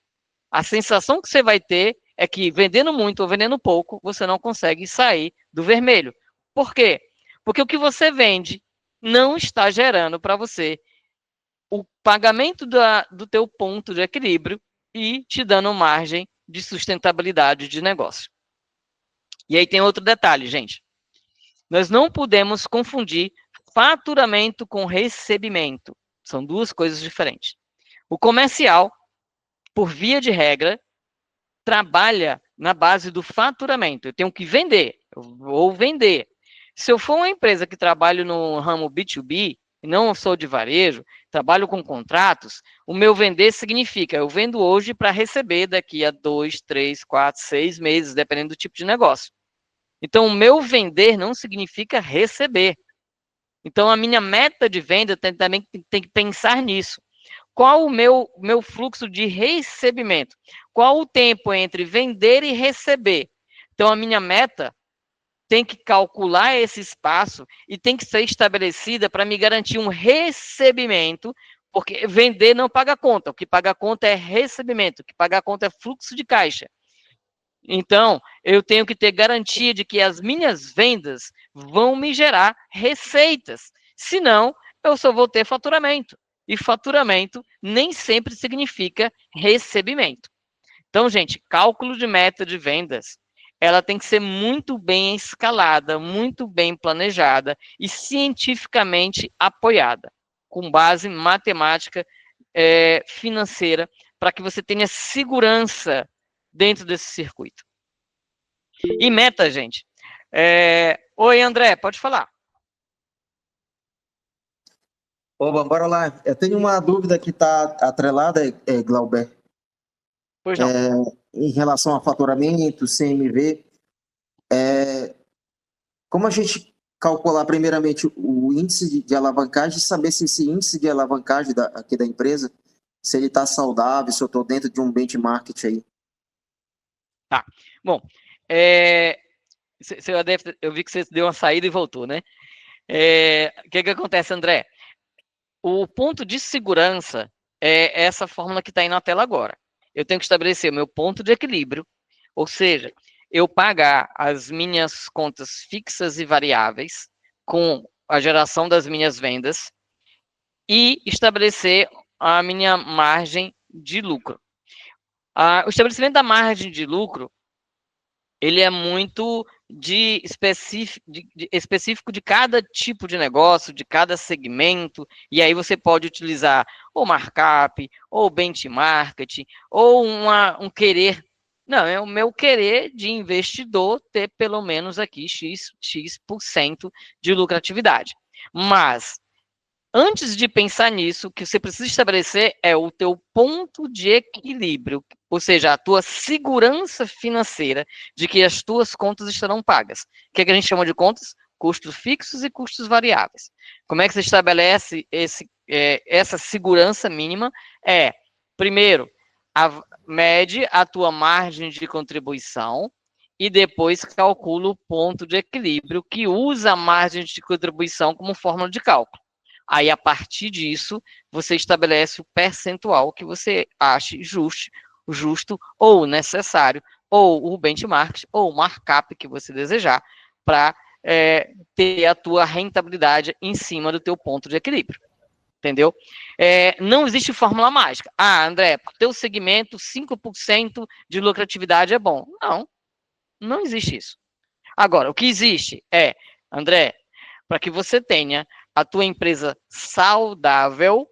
a sensação que você vai ter é que vendendo muito ou vendendo pouco, você não consegue sair do vermelho. Por quê? Porque o que você vende não está gerando para você o pagamento do teu ponto de equilíbrio e te dando margem de sustentabilidade de negócio. E aí tem outro detalhe, gente. Nós não podemos confundir faturamento com recebimento. São duas coisas diferentes. O comercial, por via de regra, trabalha na base do faturamento. Eu tenho que vender, eu vou vender. Se eu for uma empresa que trabalha no ramo B2B, não sou de varejo, trabalho com contratos, o meu vender significa, eu vendo hoje para receber daqui a 2, 3, 4, 6 meses, dependendo do tipo de negócio. Então, o meu vender não significa receber. Então, a minha meta de venda também tem que pensar nisso. Qual o meu fluxo de recebimento? Qual o tempo entre vender e receber? Então, a minha meta tem que calcular esse espaço e tem que ser estabelecida para me garantir um recebimento, porque vender não paga conta. O que paga conta é recebimento, o que paga conta é fluxo de caixa. Então, eu tenho que ter garantia de que as minhas vendas vão me gerar receitas. Senão, eu só vou ter faturamento. E faturamento nem sempre significa recebimento. Então, gente, cálculo de meta de vendas, ela tem que ser muito bem escalada, muito bem planejada e cientificamente apoiada, com base em matemática financeira, para que você tenha segurança dentro desse circuito. E meta, gente. Oi, André, pode falar. Oba, bora lá. Eu tenho uma dúvida que está atrelada, Glauber, Pois não. em relação a faturamento, CMV. Como a gente calcular primeiramente o índice de alavancagem e saber se esse índice de alavancagem aqui da empresa, se ele está saudável, se eu estou dentro de um benchmark aí. Tá. Bom, eu vi que você deu uma saída e voltou, né? O que acontece, André? O ponto de segurança é essa fórmula que está aí na tela agora. Eu tenho que estabelecer o meu ponto de equilíbrio, ou seja, eu pagar as minhas contas fixas e variáveis com a geração das minhas vendas e estabelecer a minha margem de lucro. O estabelecimento da margem de lucro, ele é muito específico de cada tipo de negócio, de cada segmento, e aí você pode utilizar ou markup, ou benchmark, ou um querer. Não, é o meu querer de investidor ter pelo menos aqui X% de lucratividade. Mas, antes de pensar nisso, o que você precisa estabelecer é o teu ponto de equilíbrio, ou seja, a tua segurança financeira de que as tuas contas estarão pagas. O que a gente chama de contas? Custos fixos e custos variáveis. Como é que você estabelece essa segurança mínima? Primeiro, mede a tua margem de contribuição e depois calcula o ponto de equilíbrio, que usa a margem de contribuição como fórmula de cálculo. Aí, a partir disso, você estabelece o percentual que você ache justo ou necessário, ou o benchmark, ou o markup que você desejar, para ter a tua rentabilidade em cima do teu ponto de equilíbrio. Entendeu? Não existe fórmula mágica. André, para o teu segmento, 5% de lucratividade é bom. Não existe isso. Agora, o que existe André, para que você tenha a tua empresa saudável,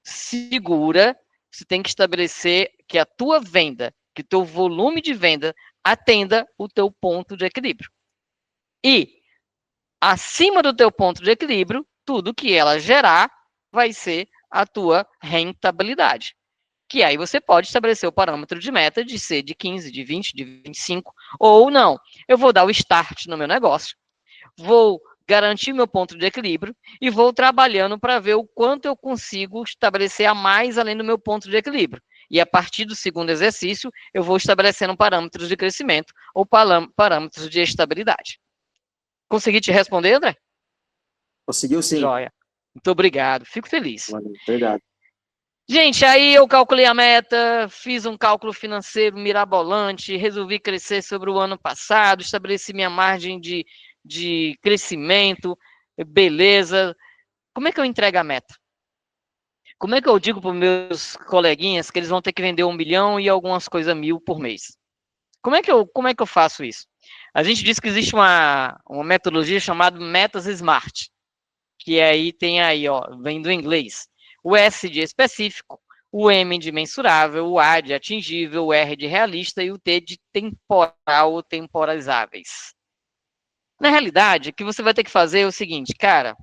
segura, você tem que estabelecer que a tua venda, que o teu volume de venda atenda o teu ponto de equilíbrio. E, acima do teu ponto de equilíbrio, tudo que ela gerar vai ser a tua rentabilidade. Que aí você pode estabelecer o parâmetro de meta de ser de 15, de 20, de 25, ou não. Eu vou dar o start no meu negócio, vou garantir meu ponto de equilíbrio e vou trabalhando para ver o quanto eu consigo estabelecer a mais além do meu ponto de equilíbrio. E a partir do segundo exercício, eu vou estabelecendo parâmetros de crescimento ou parâmetros de estabilidade. Consegui te responder, André? Conseguiu sim. Joia. Muito obrigado, fico feliz. Obrigado. Gente, aí eu calculei a meta, fiz um cálculo financeiro mirabolante, resolvi crescer sobre o ano passado, estabeleci minha margem de crescimento, beleza. Como é que eu entrego a meta? Como é que eu digo para os meus coleguinhas que eles vão ter que vender 1 milhão e algumas coisas 1.000 por mês? Como é que eu faço isso? A gente diz que existe uma metodologia chamada metas SMART, que aí tem aí, ó, vem do inglês. O S de específico, o M de mensurável, o A de atingível, o R de realista e o T de temporal ou temporalizáveis. Na realidade, o que você vai ter que fazer é o seguinte, cara,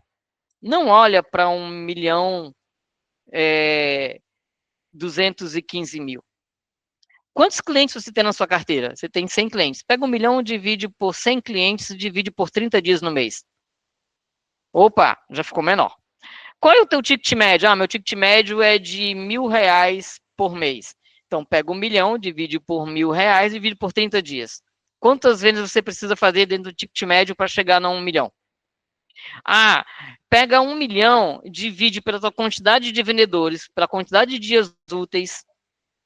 não olha para 1.215.000. Quantos clientes você tem na sua carteira? Você tem 100 clientes. Pega 1 milhão, divide por 100 clientes, divide por 30 dias no mês. Opa, já ficou menor. Qual é o teu ticket médio? Meu ticket médio é de R$ 1.000 por mês. Então, pega 1 milhão, divide por R$ 1.000, divide por 30 dias. Quantas vendas você precisa fazer dentro do ticket médio para chegar a 1 milhão? Pega 1 milhão, divide pela tua quantidade de vendedores, pela quantidade de dias úteis,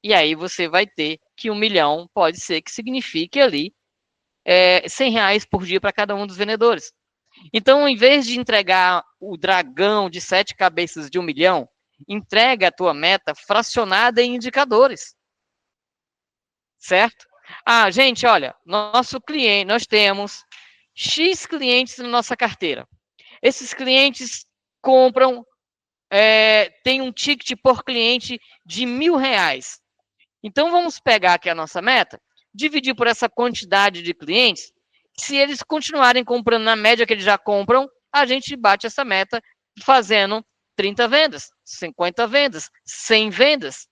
e aí você vai ter que 1 milhão pode ser que signifique ali R$ 100 por dia para cada um dos vendedores. Então, em vez de entregar o dragão de 7 cabeças de 1 milhão, entrega a tua meta fracionada em indicadores. Certo? Gente, olha, nosso cliente, nós temos X clientes na nossa carteira. Esses clientes compram, tem um ticket por cliente de R$ 1.000. Então, vamos pegar aqui a nossa meta, dividir por essa quantidade de clientes. Se eles continuarem comprando na média que eles já compram, a gente bate essa meta fazendo 30 vendas, 50 vendas, 100 vendas.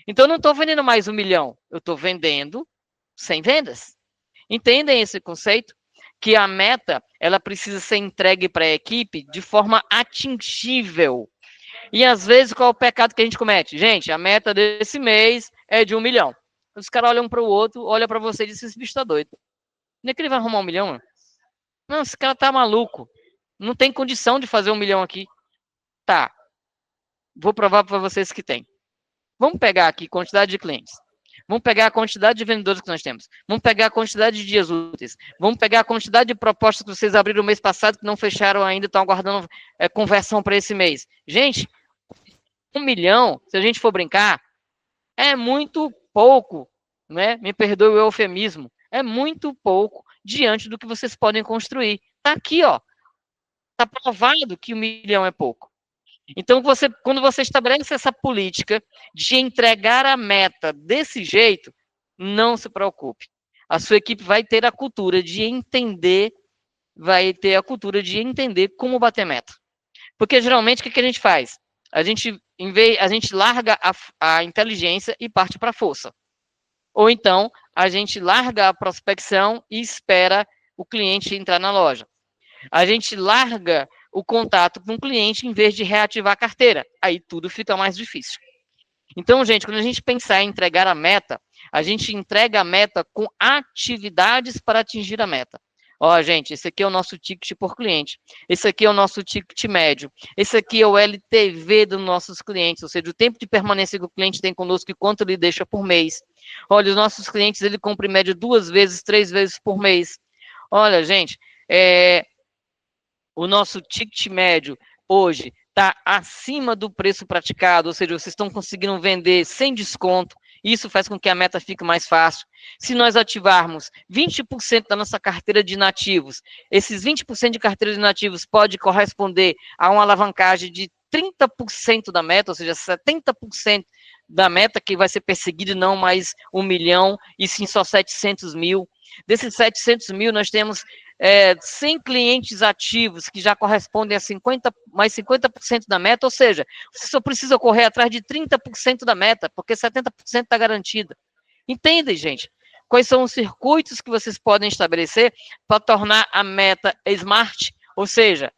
Então, eu não estou vendendo mais 1 milhão, eu estou vendendo 100 vendas. Entendem esse conceito? Que a meta, ela precisa ser entregue para a equipe de forma atingível. E, às vezes, qual é o pecado que a gente comete? Gente, a meta desse mês é de 1 milhão. Os caras olham para o outro, olham para você e dizem, esse bicho está doido. Não é que ele vai arrumar 1 milhão, mano? Não, esse cara tá maluco. Não tem condição de fazer 1 milhão aqui. Tá. Vou provar para vocês que tem. Vamos pegar aqui quantidade de clientes. Vamos pegar a quantidade de vendedores que nós temos. Vamos pegar a quantidade de dias úteis. Vamos pegar a quantidade de propostas que vocês abriram o mês passado que não fecharam ainda, estão aguardando conversão para esse mês. Gente, 1 milhão, se a gente for brincar, é muito pouco, né? Me perdoe o eufemismo. É muito pouco diante do que vocês podem construir. Tá aqui, ó. Tá provado que 1 milhão é pouco. Então, quando você estabelece essa política de entregar a meta desse jeito, não se preocupe. A sua equipe vai ter a cultura de entender, como bater meta. Porque, geralmente, o que a gente faz? A gente larga a inteligência e parte para a força. Ou então, a gente larga a prospecção e espera o cliente entrar na loja. A gente larga o contato com o cliente em vez de reativar a carteira. Aí tudo fica mais difícil. Então, gente, quando a gente pensar em entregar a meta, a gente entrega a meta com atividades para atingir a meta. Gente, esse aqui é o nosso ticket por cliente. Esse aqui é o nosso ticket médio. Esse aqui é o LTV dos nossos clientes, ou seja, o tempo de permanência que o cliente tem conosco e quanto ele deixa por mês. Olha, os nossos clientes, ele compra em média 2 vezes, 3 vezes por mês. Olha, gente, o nosso ticket médio hoje está acima do preço praticado, ou seja, vocês estão conseguindo vender sem desconto, isso faz com que a meta fique mais fácil. Se nós ativarmos 20% da nossa carteira de nativos, esses 20% de carteira de nativos pode corresponder a uma alavancagem de 30% da meta, ou seja, 70% da meta que vai ser perseguida, não mais 1 milhão, e sim só 700 mil. Desses 700 mil, nós temos 100 clientes ativos, que já correspondem a mais 50% da meta, ou seja, você só precisa correr atrás de 30% da meta, porque 70% está garantida. Entendem, gente? Quais são os circuitos que vocês podem estabelecer para tornar a meta smart, ou seja,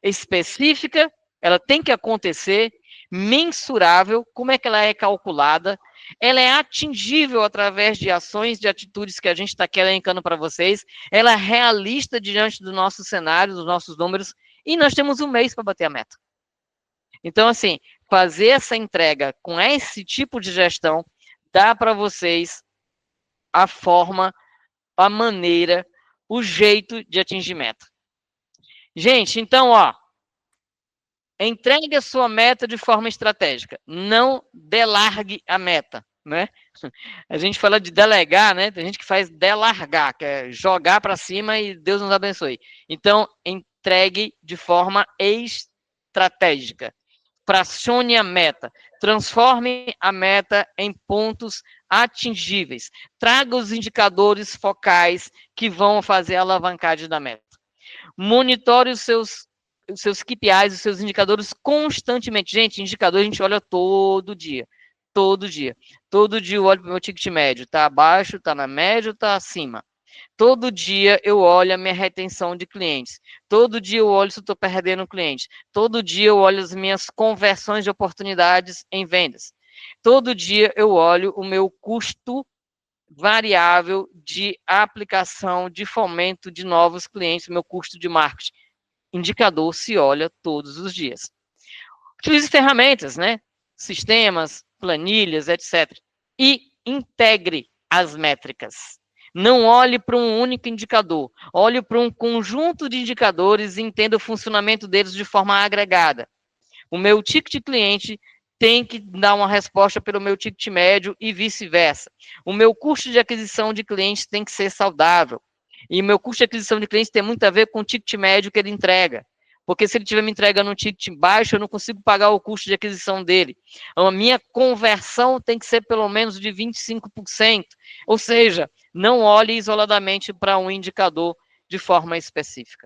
específica, ela tem que acontecer, mensurável, como é que ela é calculada, ela é atingível através de ações, de atitudes que a gente está aqui elencando para vocês, ela é realista diante do nosso cenário, dos nossos números, e nós temos 1 mês para bater a meta. Então, assim, fazer essa entrega com esse tipo de gestão, dá para vocês a forma, a maneira, o jeito de atingir meta. Gente, então, entregue a sua meta de forma estratégica. Não delargue a meta, né? A gente fala de delegar, né? Tem gente que faz delargar, que é jogar para cima e Deus nos abençoe. Então, entregue de forma estratégica. Fracione a meta. Transforme a meta em pontos atingíveis. Traga os indicadores focais que vão fazer a alavancagem da meta. Monitore os seus KPIs, os seus indicadores constantemente. Gente, indicador a gente olha todo dia. Todo dia. Todo dia eu olho para o meu ticket médio. Está abaixo, está na média ou está acima? Todo dia eu olho a minha retenção de clientes. Todo dia eu olho se eu estou perdendo cliente. Todo dia eu olho as minhas conversões de oportunidades em vendas. Todo dia eu olho o meu custo variável de aplicação, de fomento de novos clientes, meu custo de marketing. Indicador se olha todos os dias. Utilize ferramentas, né? Sistemas, planilhas, etc. E integre as métricas. Não olhe para um único indicador. Olhe para um conjunto de indicadores e entenda o funcionamento deles de forma agregada. O meu ticket cliente tem que dar uma resposta pelo meu ticket médio e vice-versa. O meu custo de aquisição de clientes tem que ser saudável. E o meu custo de aquisição de clientes tem muito a ver com o ticket médio que ele entrega. Porque se ele estiver me entregando um ticket baixo, eu não consigo pagar o custo de aquisição dele. A minha conversão tem que ser pelo menos de 25%. Ou seja, não olhe isoladamente para um indicador de forma específica.